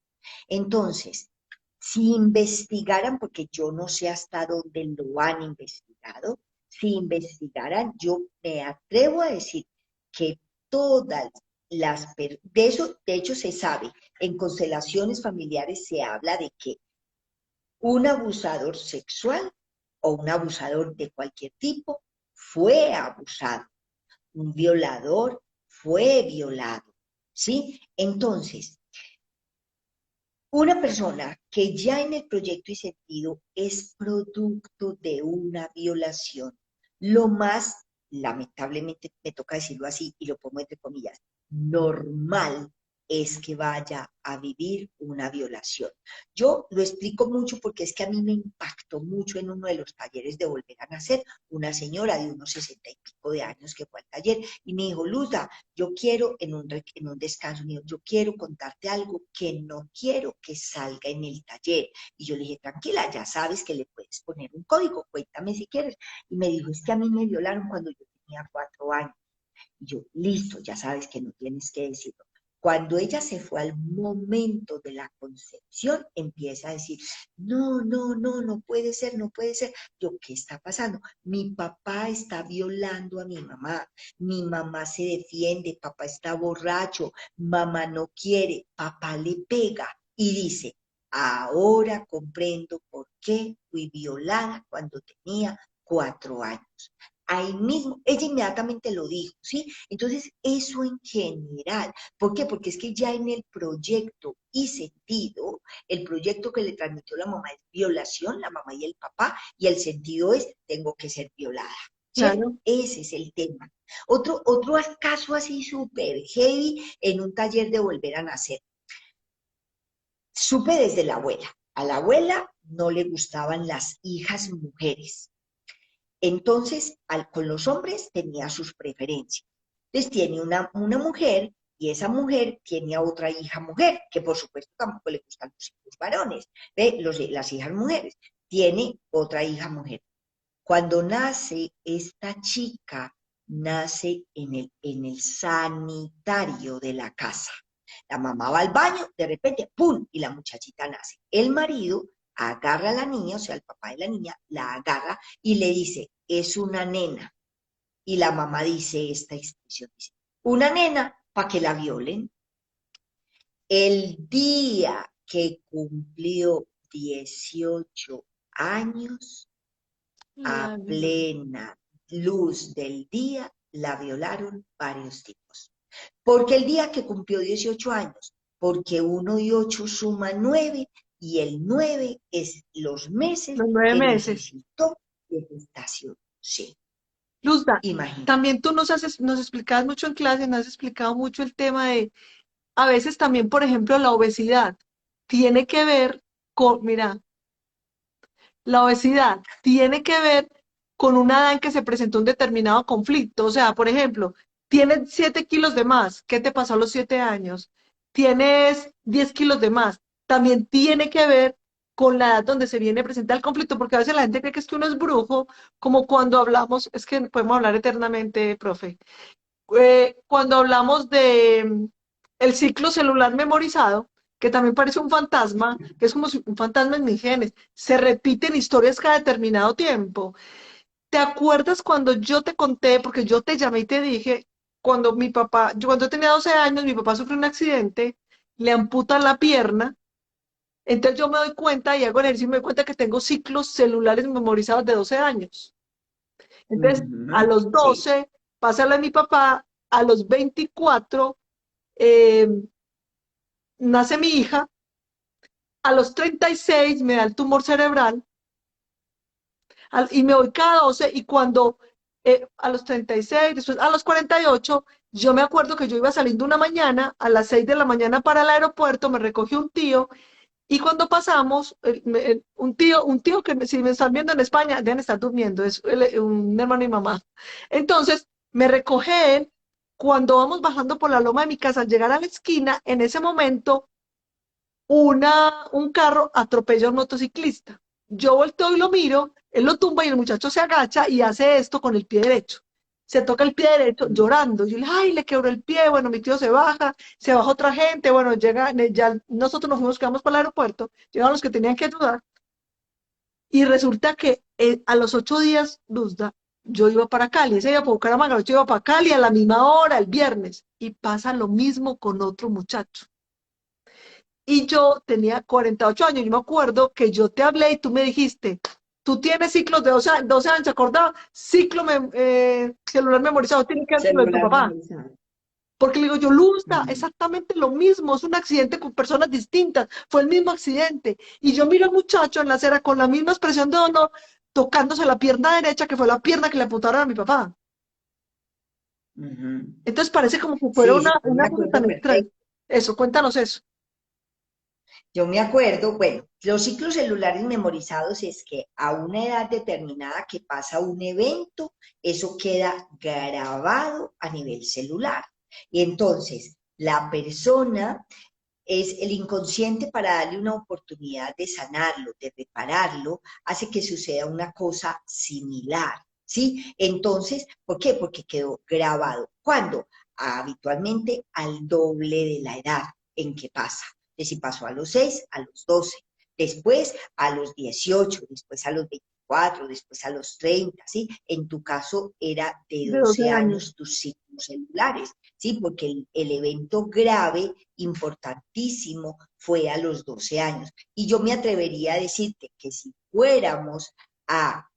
Entonces, si investigaran, porque yo no sé hasta dónde lo han investigado, si investigaran, yo me atrevo a decir que todas de eso, de hecho se sabe, en constelaciones familiares se habla de que un abusador sexual o un abusador de cualquier tipo fue abusado, un violador fue violado. ¿sí? Entonces, una persona que ya en el proyecto y sentido es producto de una violación, lo más, lamentablemente me toca decirlo así y lo pongo entre comillas, normal es que vaya a vivir una violación. Yo lo explico mucho porque es que a mí me impactó mucho en uno de los talleres de Volver a Nacer, una señora de unos 60 y pico de años que fue al taller y me dijo, Luzda, yo quiero en un descanso mío, yo quiero contarte algo que no quiero que salga en el taller. Y yo le dije, tranquila, ya sabes que le puedes poner un código, cuéntame si quieres. Y me dijo, es que a mí me violaron cuando yo tenía 4 años. Y yo, listo, ya sabes que no tienes que decirlo. Cuando ella se fue al momento de la concepción, empieza a decir, no, no, no, no puede ser, no puede ser. Yo, ¿qué está pasando? Mi papá está violando a mi mamá se defiende, papá está borracho, mamá no quiere, papá le pega y dice, ahora comprendo por qué fui violada cuando tenía 4 años. Ahí mismo, ella inmediatamente lo dijo, ¿sí? Entonces, eso en general. ¿Por qué? Porque es que ya en el proyecto y sentido, el proyecto que le transmitió la mamá es violación, la mamá y el papá, y el sentido es, tengo que ser violada, ¿cierto? Claro. Ese es el tema. Otro caso así súper heavy en un taller de Volver a Nacer. Supe desde la abuela. A la abuela no le gustaban las hijas mujeres. Entonces, con los hombres tenía sus preferencias. Entonces, tiene una mujer y esa mujer tiene a otra hija mujer, que por supuesto tampoco le gustan los hijos varones, ¿ve? Las hijas mujeres. Tiene otra hija mujer. Cuando nace esta chica, nace en el sanitario de la casa. La mamá va al baño, de repente, ¡pum! Y la muchachita nace. El marido agarra a la niña, o sea, el papá de la niña, la agarra y le dice, es una nena. Y la mamá dice esta expresión, dice, una nena para que la violen. El día que cumplió 18 años, a La violaron. plena luz del día, la violaron varios tipos. Porque el día que cumplió 18 años, porque 1 y 8 suma 9 y el 9 es los meses Los 9 meses. necesitó de gestación. Sí, Luzda, imagínate. también tú nos explicabas mucho en clase, nos has explicado mucho el tema de, a veces también, por ejemplo, la obesidad tiene que ver con, mira, la obesidad tiene que ver con una edad en que se presentó un determinado conflicto. O sea, por ejemplo, tienes 7 kilos de más. ¿Qué te pasó a los 7 años? Tienes 10 kilos de más. También tiene que ver con la edad donde se viene a presentar el conflicto, porque a veces la gente cree que es que uno es brujo, como cuando hablamos, es que podemos hablar eternamente, profe, cuando hablamos de el ciclo celular memorizado, que también parece un fantasma, que es como si un fantasma en mis genes, se repiten historias cada determinado tiempo. ¿Te acuerdas cuando yo te conté, porque yo te llamé y te dije, cuando mi papá, yo cuando tenía 12 años, mi papá sufrió un accidente, le amputan la pierna, entonces yo me doy cuenta y hago ejercicio y me doy cuenta que tengo ciclos celulares memorizados de 12 años. Entonces, a Ujú, los sí. 12 pasa lo de mi papá, a los 24 eh, nace mi hija, a los 36 me da el tumor cerebral y me voy cada 12 y cuando a los 36, después a los 48, yo me acuerdo que yo iba saliendo una mañana a las 6 de la mañana para el aeropuerto, me recogió un tío y cuando pasamos, un tío que si me están viendo en España, deben estar durmiendo, es un hermano y mamá. Entonces, me recoge él, cuando vamos bajando por la loma de mi casa, al llegar a la esquina, en ese momento un carro atropella a un motociclista. Yo volteo y lo miro, él lo tumba y el muchacho se agacha y hace esto con el pie derecho. Se toca el pie derecho llorando. Yo le ay, le quebró el pie. Bueno, mi tío se baja otra gente. Bueno, ya nosotros nos fuimos, quedamos para el aeropuerto. Llegaron los que tenían que ayudar. Y resulta que a los 8 días, Luzda, yo iba para Cali. Ese iba para Bucaramanga, yo iba para Cali a la misma hora, el viernes. Y pasa lo mismo con otro muchacho y yo tenía 48 años. Yo me acuerdo que yo te hablé y tú me dijiste, tú tienes ciclos de 12 años, ¿te acordás? Ciclo celular memorizado, tiene que ver con lo de tu Celular papá. memorizado. Porque le digo yo, Luz, da mm, exactamente lo mismo, es un accidente con personas distintas, fue el mismo accidente. Y yo miro al muchacho en la acera con la misma expresión de dolor, tocándose la pierna derecha, que fue la pierna que le amputaron a mi papá. ujú. Entonces parece como que fuera Sí, sí, yo me una cosa acuerdo tan extraña. perfecto. Eso, cuéntanos eso. Yo me acuerdo, bueno, los ciclos celulares memorizados es que a una edad determinada que pasa un evento, eso queda grabado a nivel celular. Y entonces, la persona es el inconsciente para darle una oportunidad de sanarlo, de repararlo, hace que suceda una cosa similar, ¿sí? Entonces, ¿por qué? Porque quedó grabado. ¿Cuándo? Habitualmente al doble de la edad en que pasa. Es decir, pasó a los 6, a los 12, después a los 18, después a los 24, después a los 30, ¿sí? En tu caso era de De 12 12 años. años tus ciclos celulares, ¿sí? Porque el evento grave, importantísimo, fue a los 12 años. Y yo me atrevería a decirte que si fuéramos a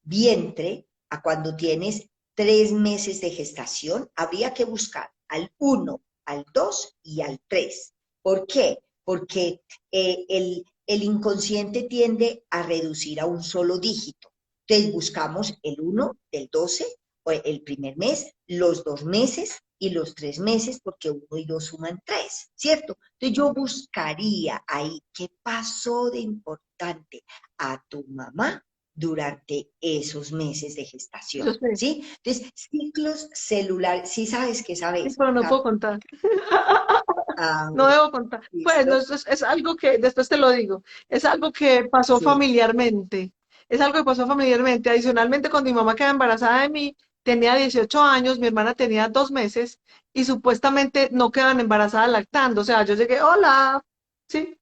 vientre, a cuando tienes 3 meses de gestación, habría que buscar al 1, al 2 y al 3. ¿Por qué? Porque el inconsciente tiende a reducir a un solo dígito. Entonces buscamos el 1 del 12, o el primer mes, los 2 meses y los 3 meses, porque 1 y 2 suman 3, ¿cierto? Entonces yo buscaría ahí qué pasó de importante a tu mamá durante esos meses de gestación, Yo sé, ¿sí? Entonces, ciclos celulares, sí sabes que sí, sabes, pero no puedo Cami. contar. No Bueno, debo contar. Pues no, listo, es algo que, después te lo digo, es algo que pasó sí. familiarmente. Es algo que pasó familiarmente. Adicionalmente, cuando mi mamá quedó embarazada de mí, tenía 18 años, mi hermana tenía 2 meses y supuestamente no quedan embarazadas lactando. O sea, yo llegué, hola, ¿sí?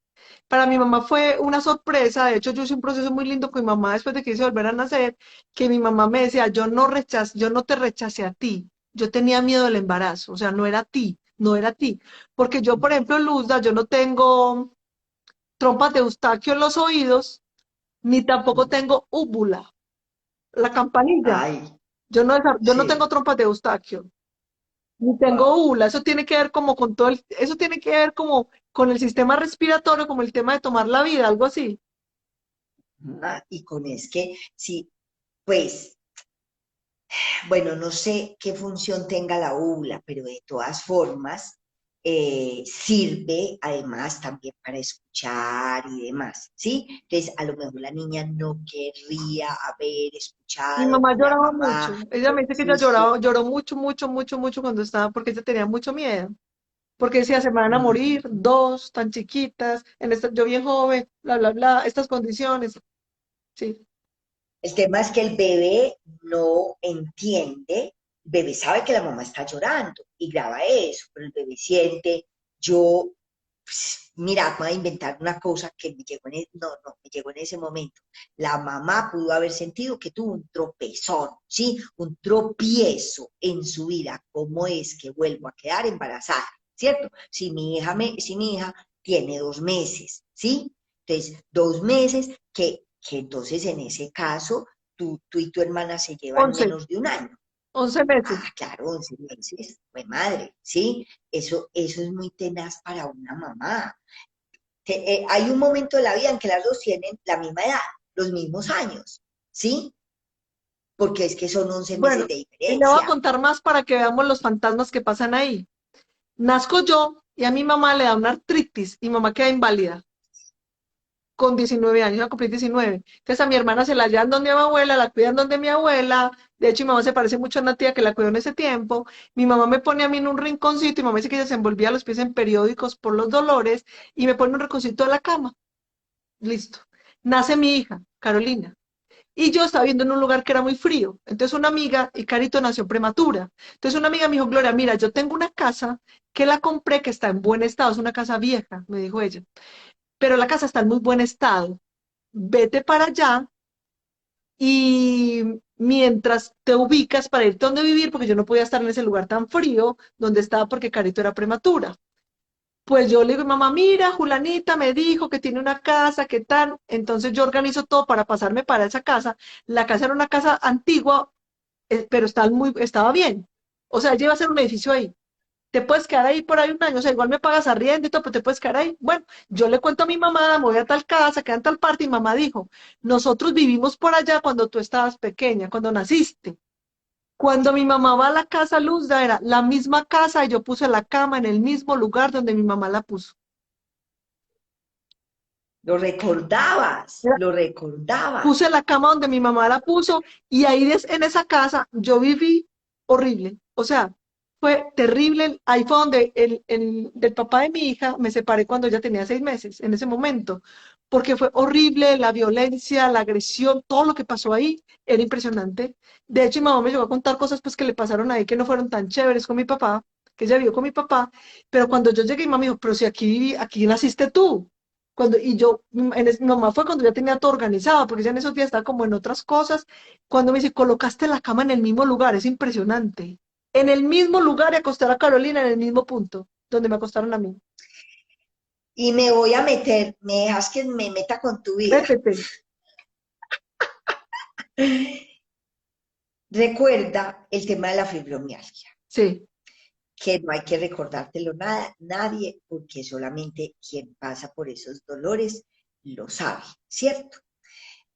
Para mi mamá fue una sorpresa. De hecho, yo hice un proceso muy lindo con mi mamá después de que hice volver a nacer, que mi mamá me decía, yo no te rechacé a ti, yo tenía miedo del embarazo, o sea, no era a ti, no era a ti. Porque yo, por ejemplo, Luzda, yo no tengo trompas de Eustaquio en los oídos, ni tampoco tengo úvula, la campanilla. Ay, Yo no sí, tengo trompas de Eustaquio, ni tengo wow. úvula. Eso tiene que ver como con todo eso tiene que ver como con el sistema respiratorio, como el tema de tomar la vida, algo así. Y con es que, sí, pues, bueno, no sé qué función tenga la ULA, pero de todas formas sirve además también para escuchar y demás, ¿sí? Entonces, a lo mejor la niña no querría haber Mi escuchado mamá que la lloraba mamá, mucho. Ella me dice que ella justo, lloró mucho, mucho, mucho, mucho cuando estaba, porque ella tenía mucho miedo. Porque decía, se me van a morir, mm, dos, tan chiquitas, yo bien joven, bla, bla, bla, estas condiciones. Sí. el tema es que el bebé no entiende, el bebé sabe que la mamá está llorando y graba eso, pero el bebé siente, yo, pues, mira, voy a inventar una cosa que me llegó no, no, me llegó en ese momento. La mamá pudo haber sentido que tuvo un tropezón, ¿sí? Un tropiezo en su vida. ¿Cómo es que vuelvo a quedar embarazada? ¿Cierto? Si mi hija tiene 2 meses, ¿sí? Entonces, 2 meses que entonces en ese caso tú y tu hermana se llevan 11, menos de un año. 11 meses. Ah, claro, 11 meses, fue madre, ¿sí? Eso es muy tenaz para una mamá. Hay un momento de la vida en que las dos tienen la misma edad, los mismos años, ¿sí? Porque es que son 11 meses Bueno, de y le voy a diferencia. contar más para que veamos los fantasmas que pasan ahí. Nazco yo y a mi mamá le da una artritis y mamá queda inválida con 19 años, iba a cumplir 19. Entonces a mi hermana se la llevan donde mi abuela, la cuidan donde mi abuela. De hecho, mi mamá se parece mucho a una tía que la cuidó en ese tiempo. Mi mamá me pone a mí en un rinconcito y mi mamá dice que ella se envolvía los pies en periódicos por los dolores y me pone en un rinconcito de la cama. Listo. Nace mi hija, Carolina. Y yo estaba viendo en un lugar que era muy frío. Entonces una amiga, y Carito nació prematura. Entonces una amiga me dijo, Gloria, mira, yo tengo una casa que la compré que está en buen estado, es una casa vieja, me dijo ella, pero la casa está en muy buen estado. Vete para allá y mientras te ubicas para irte donde vivir, porque yo no podía estar en ese lugar tan frío donde estaba porque Carito era prematura. Pues yo le digo, mamá, mira, Julanita me dijo que tiene una casa, ¿qué tal? Entonces yo organizo todo para pasarme para esa casa. La casa era una casa antigua, pero estaba bien. O sea, lleva a ser un edificio ahí. te puedes quedar ahí por ahí un año, o sea, igual me pagas arriendo y todo, pero te puedes quedar ahí. Bueno, yo le cuento a mi mamá, me voy a tal casa, queda en tal parte, y mamá dijo, nosotros vivimos por allá cuando tú estabas pequeña, cuando naciste. Cuando mi mamá va a la casa Luzda, era la misma casa y yo puse la cama en el mismo lugar donde mi mamá la puso. Lo recordabas, Era- lo recordabas. Puse la cama donde mi mamá la puso y ahí en esa casa yo viví horrible. O sea, fue terrible. Ahí fue donde del papá de mi hija me separé cuando ella tenía 6 meses, en ese momento, porque fue horrible la violencia, la agresión, todo lo que pasó ahí era impresionante. De hecho, mi mamá me llegó a contar cosas pues que le pasaron ahí que no fueron tan chéveres con mi papá, que ella vivió con mi papá, pero cuando yo llegué, mi mamá me dijo, pero si aquí naciste tú. Y yo, mi mamá fue cuando ya tenía todo organizado, porque ya en esos días estaba como en otras cosas. Cuando me dice, colocaste la cama en el mismo lugar, es impresionante. En el mismo lugar y acostar a Carolina en el mismo punto, donde me acostaron a mí. Y me voy a meter, me dejas que me meta con tu vida. Répete. Recuerda el tema de la fibromialgia, Sí, que no hay que recordártelo nada, nadie, porque solamente quien pasa por esos dolores lo sabe, ¿cierto?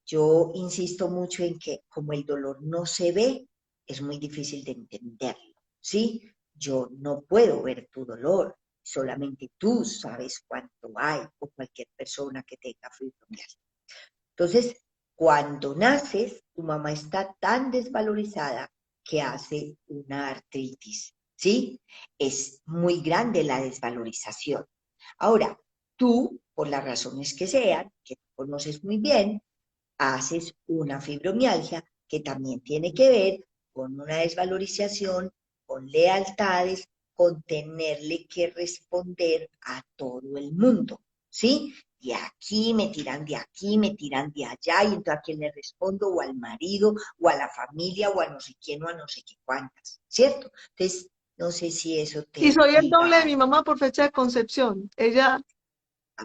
Yo insisto mucho en que como el dolor no se ve, es muy difícil de entenderlo, ¿sí? Yo no puedo ver tu dolor, solamente tú sabes cuánto hay o cualquier persona que tenga fibromialgia. Entonces, cuando naces, tu mamá está tan desvalorizada que hace una artritis, ¿sí? Es muy grande la desvalorización. Ahora, tú, por las razones que sean, que tú conoces muy bien, haces una fibromialgia que también tiene que ver con una desvalorización, con lealtades, con tenerle que responder a todo el mundo, ¿sí? De aquí me tiran de aquí, me tiran de allá, y entonces a quién le respondo, o al marido, o a la familia, o a no sé quién, o a no sé qué cuántas, ¿cierto? Entonces, no sé si eso y te soy el doble de diga mi mamá por fecha de concepción. Ella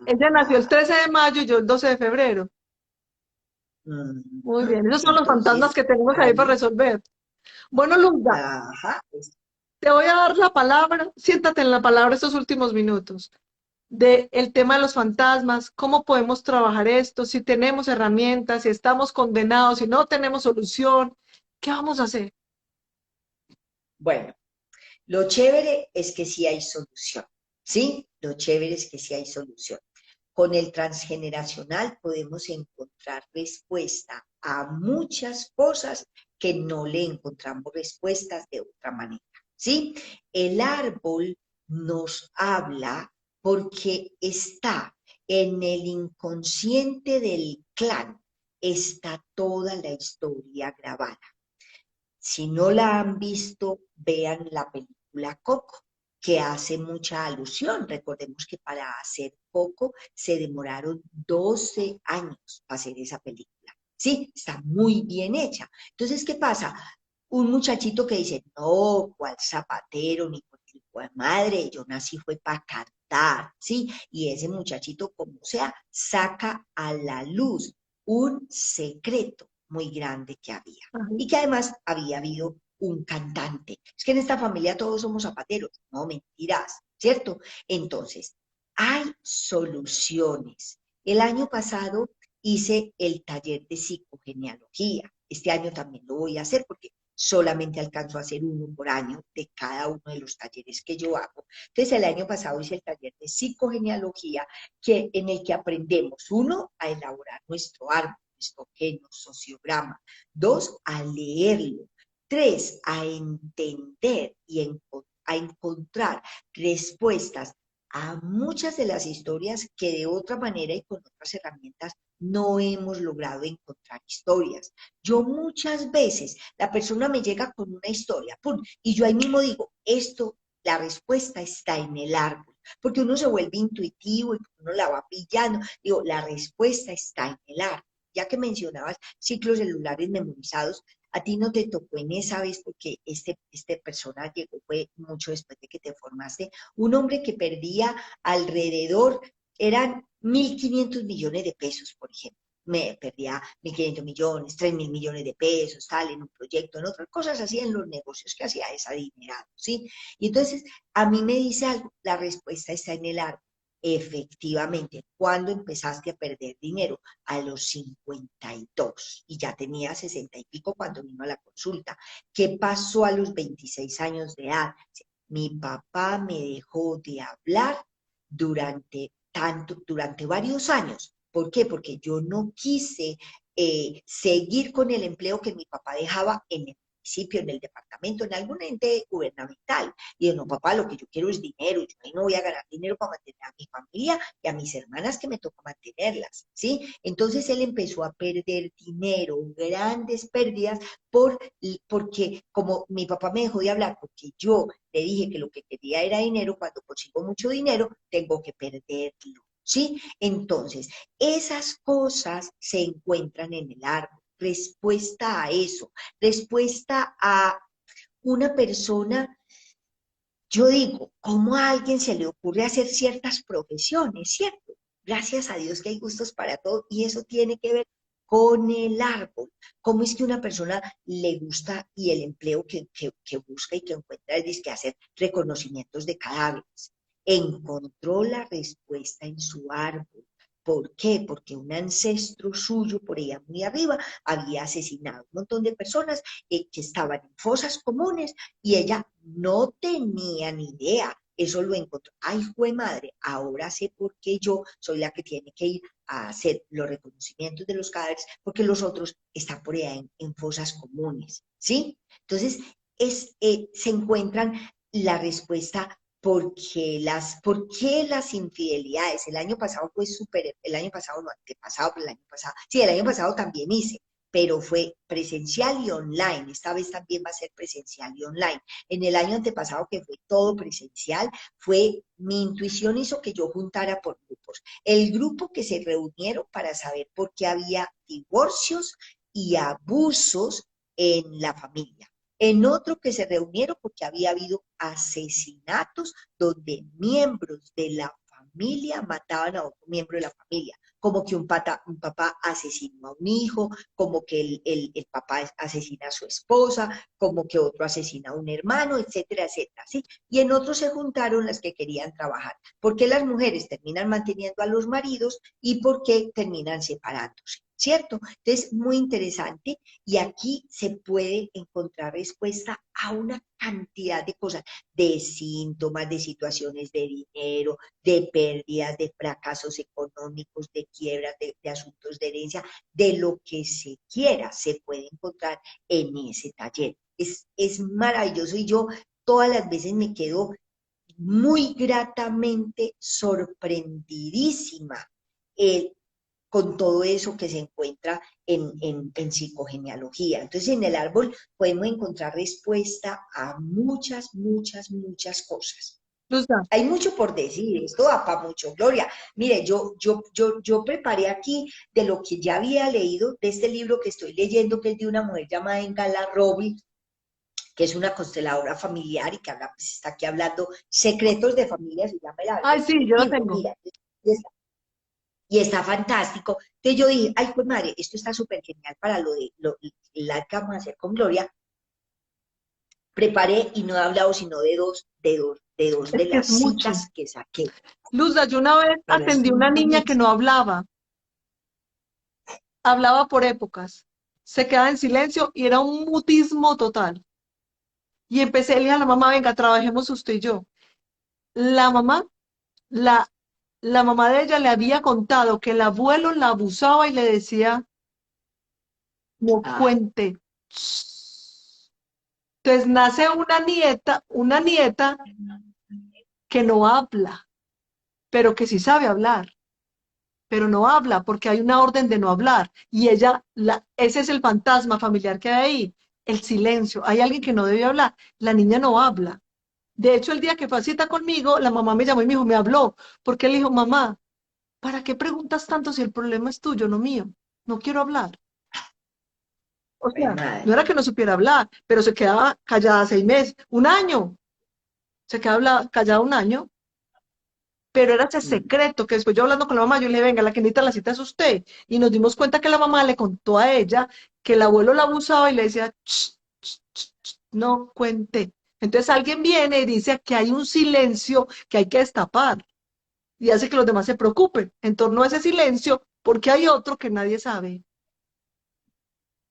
nació el algo. 13 de mayo y yo el 12 de febrero. Muy bien, esos son los fantasmas Entonces, que tenemos ahí para ahí, resolver. Bueno, Lunda, ajá, te voy a dar la palabra, siéntate en la palabra estos últimos minutos. El tema de los fantasmas, cómo podemos trabajar esto, si tenemos herramientas, si estamos condenados, si no tenemos solución, ¿qué vamos a hacer? bueno. Lo chévere es que sí hay solución, ¿sí? Lo chévere es que sí hay solución. Con el transgeneracional podemos encontrar respuesta a muchas cosas que no le encontramos respuestas de otra manera, ¿sí? El árbol nos habla porque está en el inconsciente del clan, está toda la historia grabada. Si no la han visto, vean la película Coco, que hace mucha alusión. Recordemos que para hacer Coco se demoraron 12 años para hacer esa película. Sí, está muy bien hecha. Entonces, ¿qué pasa? Un muchachito que dice, no, cuál zapatero, ni por cuál madre, yo nací fue para cantar, ¿sí? Y ese muchachito, como sea, saca a la luz un secreto muy grande que había Ajá. y que además había habido un cantante. Es que en esta familia todos somos zapateros, no mentiras, ¿cierto? Entonces, hay soluciones. El año pasado hice el taller de psicogenealogía. Este año también lo voy a hacer porque solamente alcanzo a hacer uno por año de cada uno de los talleres que yo hago. Entonces, el año pasado hice el taller de psicogenealogía en el que aprendemos, uno, a elaborar nuestro árbol, nuestro sociograma. Dos, a leerlo. Tres, a entender y a encontrar respuestas a muchas de las historias que de otra manera y con otras herramientas no hemos logrado encontrar historias. Yo muchas veces, la persona me llega con una historia, ¡pum! Y yo ahí mismo digo, esto, la respuesta está en el árbol, porque uno se vuelve intuitivo y uno la va pillando. Digo, la respuesta está en el árbol. Ya que mencionabas ciclos celulares memorizados, a ti no te tocó en esa vez porque este persona llegó, fue mucho después de que te formaste, un hombre que perdía alrededor, eran 1.500 millones de pesos, por ejemplo. me perdía 1.500 millones, 3.000 millones de pesos, tal, en un proyecto, en otras cosas así en los negocios que hacía esa adinerado, ¿sí? Y entonces, a mí me dice algo, la respuesta está en el árbol. Efectivamente, ¿cuándo empezaste a perder dinero? A los 52 y ya tenía 60 y pico cuando vino a la consulta. ¿Qué pasó a los 26 años de edad? Mi papá me dejó de hablar durante varios años. ¿Por qué? Porque yo no quise seguir con el empleo que mi papá dejaba en el municipio, en el departamento, en algún ente gubernamental. Y yo, no, papá, lo que yo quiero es dinero. Yo ahí no voy a ganar dinero para mantener a mi familia y a mis hermanas que me toca mantenerlas, ¿sí? Entonces él empezó a perder dinero, grandes pérdidas, porque como mi papá me dejó de hablar, porque yo le dije que lo que quería era dinero, cuando consigo mucho dinero, tengo que perderlo, ¿sí? Entonces, esas cosas se encuentran en el árbol. Respuesta a eso, respuesta a una persona, yo digo, ¿cómo a alguien se le ocurre hacer ciertas profesiones, cierto? Gracias a Dios que hay gustos para todo y eso tiene que ver con el árbol. ¿Cómo es que una persona le gusta y el empleo que busca y que encuentra es que hacer reconocimientos de cadáveres? Encontró la respuesta en su árbol. ¿Por qué? Porque un ancestro suyo por allá muy arriba había asesinado a un montón de personas que estaban en fosas comunes y ella no tenía ni idea. Eso lo encontró. Ay, fue madre, ahora sé por qué yo soy la que tiene que ir a hacer los reconocimientos de los cadáveres, porque los otros están por allá en fosas comunes, ¿sí? Entonces, se encuentran la respuesta por qué las infidelidades. El año pasado fue súper, el año pasado, no, antepasado, pero el año pasado, sí, el año pasado también hice, pero fue presencial y online. Esta vez también va a ser presencial y online. En el año antepasado, que fue todo presencial, fue mi intuición hizo que yo juntara por grupos. El grupo que se reunieron para saber por qué había divorcios y abusos en la familia. En otro que se reunieron porque había habido asesinatos donde miembros de la familia mataban a otro miembro de la familia, como que un papá asesinó a un hijo, como que el papá asesina a su esposa, como que otro asesina a un hermano, etcétera, etcétera, ¿sí? Y en otros se juntaron las que querían trabajar. ¿Por qué las mujeres terminan manteniendo a los maridos y por qué terminan separándose? ¿Cierto? Entonces, muy interesante y aquí se puede encontrar respuesta a una cantidad de cosas, de síntomas, de situaciones de dinero, de pérdidas, de fracasos económicos, de quiebras, de asuntos de herencia, de lo que se quiera, se puede encontrar en ese taller. Es maravilloso y yo todas las veces me quedo muy gratamente sorprendidísima eh, con todo eso que se encuentra en psicogenealogía. Entonces, en el árbol podemos encontrar respuesta a muchas, muchas, muchas cosas. Luzda, Hay mucho por decir, esto da para mucho, Gloria. Mire, yo preparé aquí de lo que ya había leído, de este libro que estoy leyendo, que es de una mujer llamada Engala Robbie, que es una consteladora familiar y que habla, pues está aquí hablando secretos de familia, se llama ay, sí, yo lo el tengo. mira, y está fantástico. Entonces yo dije, ay, pues madre, esto está súper genial para la que vamos a hacer con Gloria. Preparé y no he hablado sino de dos Es de que es las mucho. citas que saqué. Luzda, yo una vez Pero es atendí una niña que mucho. no hablaba, hablaba por épocas, se quedaba en silencio y era un mutismo total. Y empecé, le dije a la mamá, venga, trabajemos usted y yo. La mamá, la, la mamá de ella le había contado que el abuelo la abusaba y le decía, no Ah, cuente. Entonces nace una nieta que no habla, pero que sí sabe hablar, pero no habla porque hay una orden de no hablar. Y ese es el fantasma familiar que hay ahí, el silencio. Hay alguien que no debe hablar, la niña no habla. De hecho, el día que fue a cita conmigo, la mamá me llamó y me dijo, me habló, porque él dijo, mamá, ¿para qué preguntas tanto si el problema es tuyo, no mío? No quiero hablar. O pues sea, no madre. era que no supiera hablar, pero se quedaba callada 6 meses, un año. Se quedaba callada un año. pero era ese mm. secreto que después yo hablando con la mamá, yo le dije, venga, la que necesita la cita es usted, y nos dimos cuenta que la mamá le contó a ella que el abuelo la abusaba y le decía, "Ch, ch, ch, ch, no cuente". Entonces alguien viene y dice que hay un silencio que hay que destapar y hace que los demás se preocupen en torno a ese silencio porque hay otro que nadie sabe.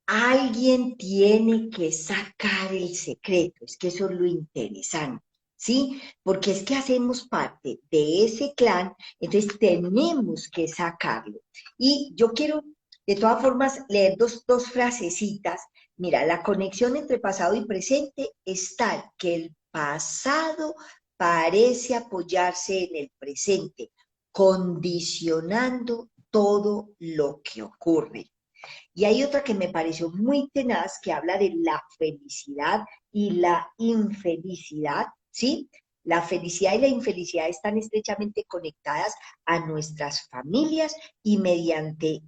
Alguien tiene que sacar el secreto, es que eso es lo interesante, ¿sí? Porque es que hacemos parte de ese clan, entonces tenemos que sacarlo. Y yo quiero, de todas formas, leer dos frasecitas. Mira, la conexión entre pasado y presente es tal que el pasado parece apoyarse en el presente, condicionando todo lo que ocurre. Y hay otra que me pareció muy tenaz que habla de la felicidad y la infelicidad, ¿sí? La felicidad y la infelicidad están estrechamente conectadas a nuestras familias y mediante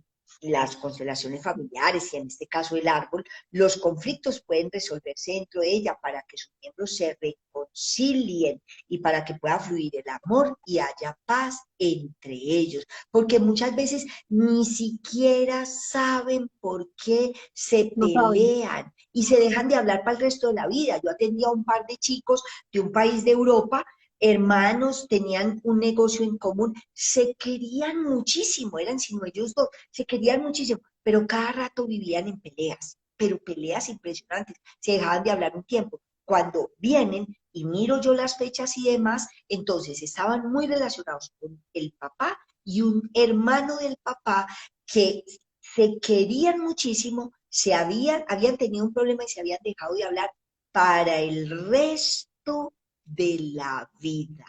las constelaciones familiares y en este caso el árbol, los conflictos pueden resolverse dentro de ella para que sus miembros se reconcilien y para que pueda fluir el amor y haya paz entre ellos. Porque muchas veces ni siquiera saben por qué se No saben. pelean y se dejan de hablar para el resto de la vida. Yo atendía a un par de chicos de un país de Europa, hermanos, tenían un negocio en común, se querían muchísimo, eran sino ellos dos, se querían muchísimo, pero cada rato vivían en peleas, pero peleas impresionantes, se dejaban de hablar un tiempo. Cuando vienen y miro yo las fechas y demás, entonces estaban muy relacionados con el papá y un hermano del papá que se querían muchísimo, habían tenido un problema y se habían dejado de hablar para el resto de la vida.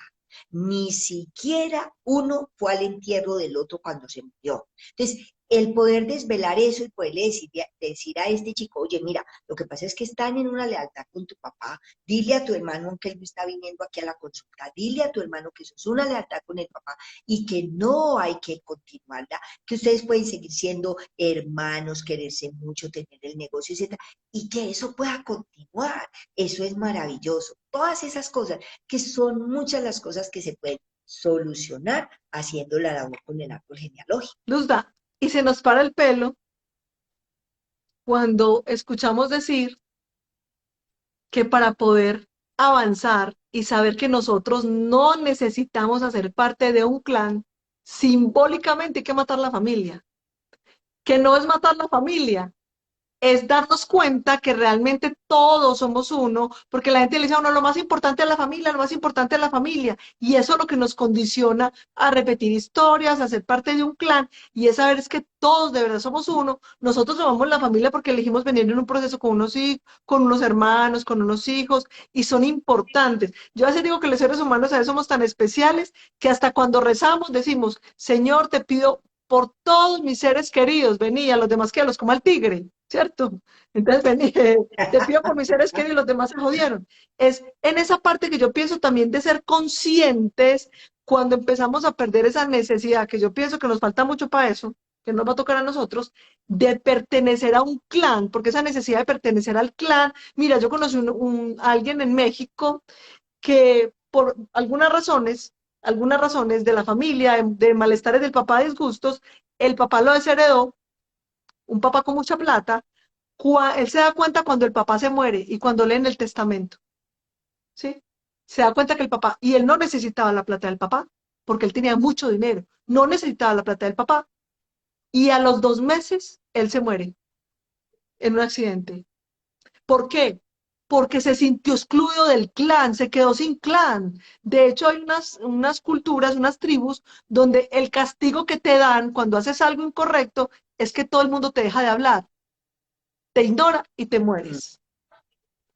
Ni siquiera uno fue al entierro del otro cuando se murió. Entonces, el poder desvelar eso y poderle decir a este chico, oye, mira, lo que pasa es que están en una lealtad con tu papá, dile a tu hermano que él no está viniendo aquí a la consulta, dile a tu hermano que eso es una lealtad con el papá y que no hay que continuarla, que ustedes pueden seguir siendo hermanos, quererse mucho, tener el negocio, etcétera, y que eso pueda continuar. Eso es maravilloso. Todas esas cosas, que son muchas las cosas que se pueden solucionar haciendo la labor con el árbol genealógico. Luz da. Y se nos para el pelo cuando escuchamos decir que para poder avanzar y saber que nosotros no necesitamos hacer parte de un clan, simbólicamente hay que matar la familia. Que no es matar la familia, es darnos cuenta que realmente todos somos uno, porque la gente le dice a uno, lo más importante es la familia, lo más importante es la familia, y eso es lo que nos condiciona a repetir historias, a ser parte de un clan, y es saber es que todos de verdad somos uno, nosotros somos la familia porque elegimos venir en un proceso con unos hijos, con unos hermanos, con unos hijos, y son importantes. Yo a veces digo que los seres humanos a veces somos tan especiales que hasta cuando rezamos decimos, Señor, te pido por todos mis seres queridos, vení, a los demás que los coma el tigre, ¿cierto? Entonces, vení, te pido por mis seres queridos, los demás se jodieron. Es en esa parte que yo pienso también de ser conscientes cuando empezamos a perder esa necesidad, que yo pienso que nos falta mucho para eso, que nos va a tocar a nosotros, de pertenecer a un clan, porque esa necesidad de pertenecer al clan, mira, yo conocí alguien en México que por algunas razones de la familia, de malestares del papá, disgustos, el papá lo desheredó, un papá con mucha plata, él se da cuenta cuando el papá se muere y cuando leen el testamento, ¿sí? Se da cuenta que el papá, y él no necesitaba la plata del papá, porque él tenía mucho dinero, no necesitaba la plata del papá, y a los 2 meses él se muere en un accidente. ¿Por qué? Porque se sintió excluido del clan, se quedó sin clan. De hecho, hay unas culturas, unas tribus, donde el castigo que te dan cuando haces algo incorrecto es que todo el mundo te deja de hablar, te ignora y te mueres.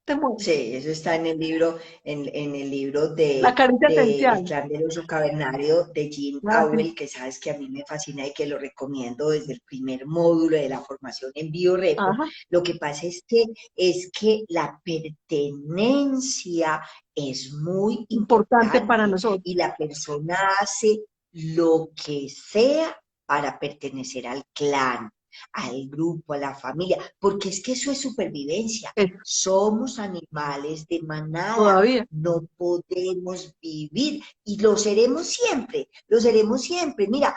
Te Sí, mueres. eso está en el libro, en el libro La caricia de El esencial. clan del oso cavernario de Jim Ah, sí. Awell, que sabes que a mí me fascina y que lo recomiendo desde el primer módulo de la formación en BioRepo. Ajá. Lo que pasa es que la pertenencia es muy Importante para importante nosotros. y la persona hace lo que sea para pertenecer al clan. al grupo, a la familia, porque es que eso es supervivencia. Eso, Somos animales de manada, todavía. no podemos vivir y lo seremos siempre, lo seremos siempre. Mira,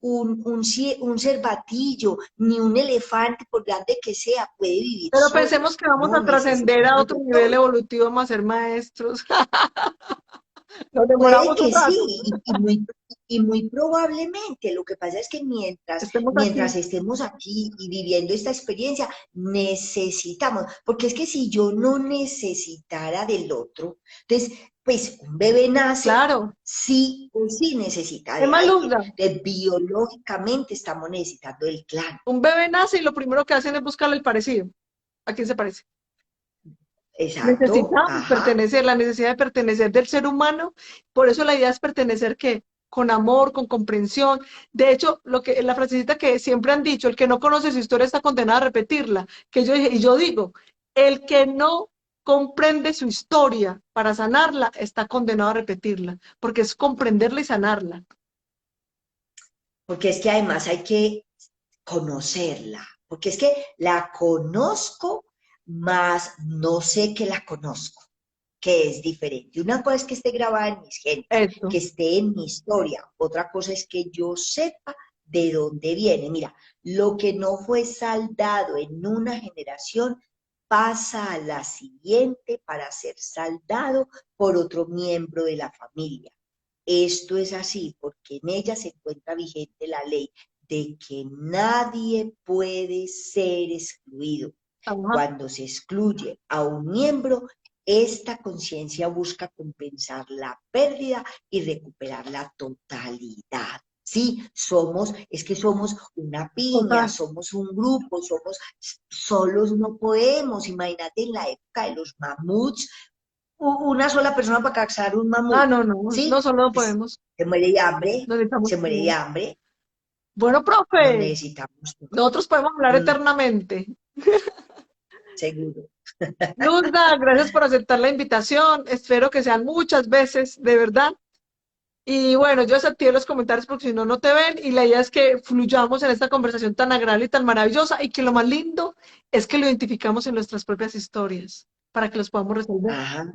un cervatillo, ni un elefante, por grande que sea, puede vivir Pero solo. pensemos que vamos No a trascender a necesitamos otro de nivel todo. evolutivo, vamos a ser maestros. Nos Puede demoramos un que rato. sí, y muy probablemente. Lo que pasa es que mientras, Estemos mientras aquí. estemos aquí y viviendo esta experiencia, necesitamos, porque es que si yo no necesitara del otro, entonces, pues un bebé nace, Claro. sí o sí necesita Es de más, alguien. Luzda, Entonces, biológicamente estamos necesitando del clan. un bebé nace y lo primero que hacen es buscarle el parecido. ¿A quién se parece? Exacto, Necesitamos ajá. pertenecer, la necesidad de pertenecer del ser humano. Por eso la idea es pertenecer, ¿qué? Con amor, con comprensión. De hecho, lo que la frasecita que siempre han dicho, el que no conoce su historia está condenado a repetirla. Que yo dije, y yo digo, el que no comprende su historia para sanarla está condenado a repetirla, porque es comprenderla y sanarla. Porque es que además hay que conocerla, porque es que la conozco, más no sé que la conozco, que es diferente. Una cosa es que esté grabada en mis genes, que Eso. esté en mi historia, otra cosa es que yo sepa de dónde viene. Mira, lo que no fue saldado en una generación pasa a la siguiente para ser saldado por otro miembro de la familia. Esto es así porque en ella se encuentra vigente la ley de que nadie puede ser excluido. Ajá. Cuando se excluye a un miembro, esta conciencia busca compensar la pérdida y recuperar la totalidad. Sí, es que somos una piña, Total. somos un grupo, solos no podemos. Imagínate en la época de los mamuts, una sola persona para cazar un Ah, mamut, no, no, no ¿sí? solo no Pues, podemos. se muere de hambre, No necesitamos. se muere de hambre, Bueno, no profe, necesitamos. nosotros podemos hablar Mm, eternamente. seguro. Luzda, gracias por aceptar la invitación. Espero que sean muchas veces, de verdad. Y bueno, yo desactivé los comentarios porque si no, no te ven. Y la idea es que fluyamos en esta conversación tan agradable y tan maravillosa. Y que lo más lindo es que lo identificamos en nuestras propias historias para que los podamos resolver. Ajá,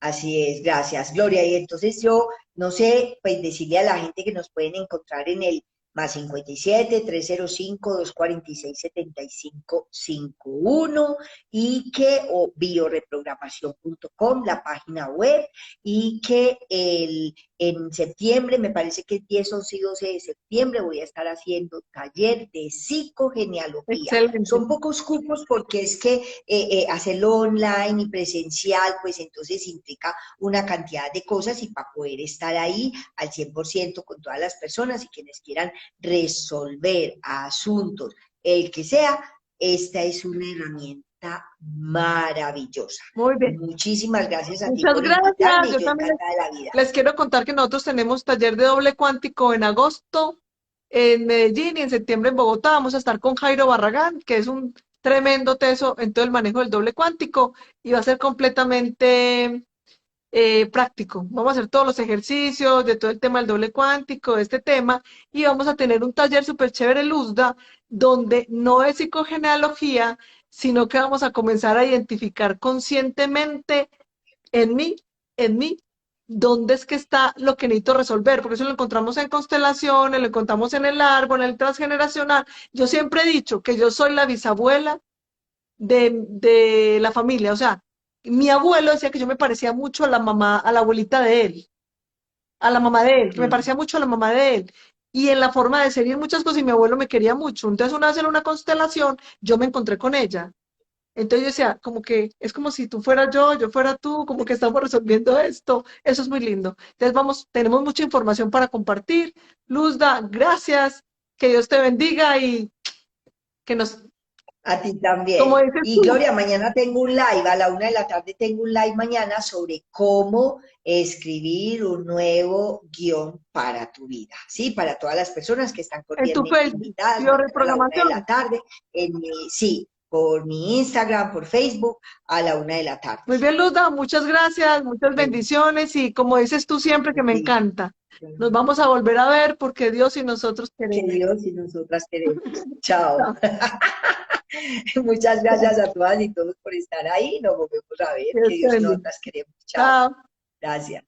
así es, gracias, Gloria. Y entonces yo, no sé, pues decirle a la gente que nos pueden encontrar en el +57 305 246 7551 y que, o bioreprogramación.com, la página web, y que en septiembre, me parece que es 10, 11 y 12 de septiembre, voy a estar haciendo taller de psicogenealogía. Excelente. Son pocos cupos porque es que hacerlo online y presencial, pues entonces implica una cantidad de cosas y para poder estar ahí al 100% con todas las personas y quienes quieran resolver asuntos, el que sea, esta es una herramienta maravillosa. Muy bien. Muchísimas gracias a ti Muchas por gracias. invitarme, Yo yo también encantada de la vida. les quiero contar que nosotros tenemos taller de doble cuántico en agosto en Medellín y en septiembre en Bogotá. Vamos a estar con Jairo Barragán, que es un tremendo teso en todo el manejo del doble cuántico y va a ser completamente práctico. Vamos a hacer todos los ejercicios de todo el tema del doble cuántico, de este tema, y vamos a tener un taller súper chévere, Luzda, donde no es psicogenealogía, sino que vamos a comenzar a identificar conscientemente en mí, en mí, dónde es que está lo que necesito resolver, porque eso lo encontramos en constelaciones, lo encontramos en el árbol, en el transgeneracional. Yo siempre he dicho que yo soy la bisabuela de la familia, o sea, mi abuelo decía que yo me parecía mucho a la mamá, a la abuelita de él, a la mamá de él, que me Mm. parecía mucho a la mamá de él. Y en la forma de ser y en muchas cosas, y mi abuelo me quería mucho. Entonces, una vez en una constelación, yo me encontré con ella. Entonces yo decía, como que es como si tú fueras yo fuera tú, como que estamos resolviendo esto. Eso es muy lindo. Entonces vamos, tenemos mucha información para compartir. Luzda, gracias. Que Dios te bendiga y que nos, A ti como también. dices Y tú, Gloria, mañana tengo un live, a la 1 de la tarde tengo un live mañana sobre cómo escribir un nuevo guión para tu vida, ¿sí? Para todas las personas que están en tu cordialmente Facebook, invitadas, mañana a la una de la bioreprogramación. tarde, sí, por mi Instagram, por Facebook, a la 1 de la tarde. Muy bien, Luzda, muchas gracias, muchas Bueno, bendiciones y como dices tú siempre que me sí, encanta, nos vamos a volver a ver porque Dios y nosotros que queremos. Dios y nosotras queremos. Chao. Muchas gracias a todas y todos por estar ahí. Nos volvemos a ver. Que Dios te Dios y bendiga. nosotras queremos. Chao. Chao. Gracias.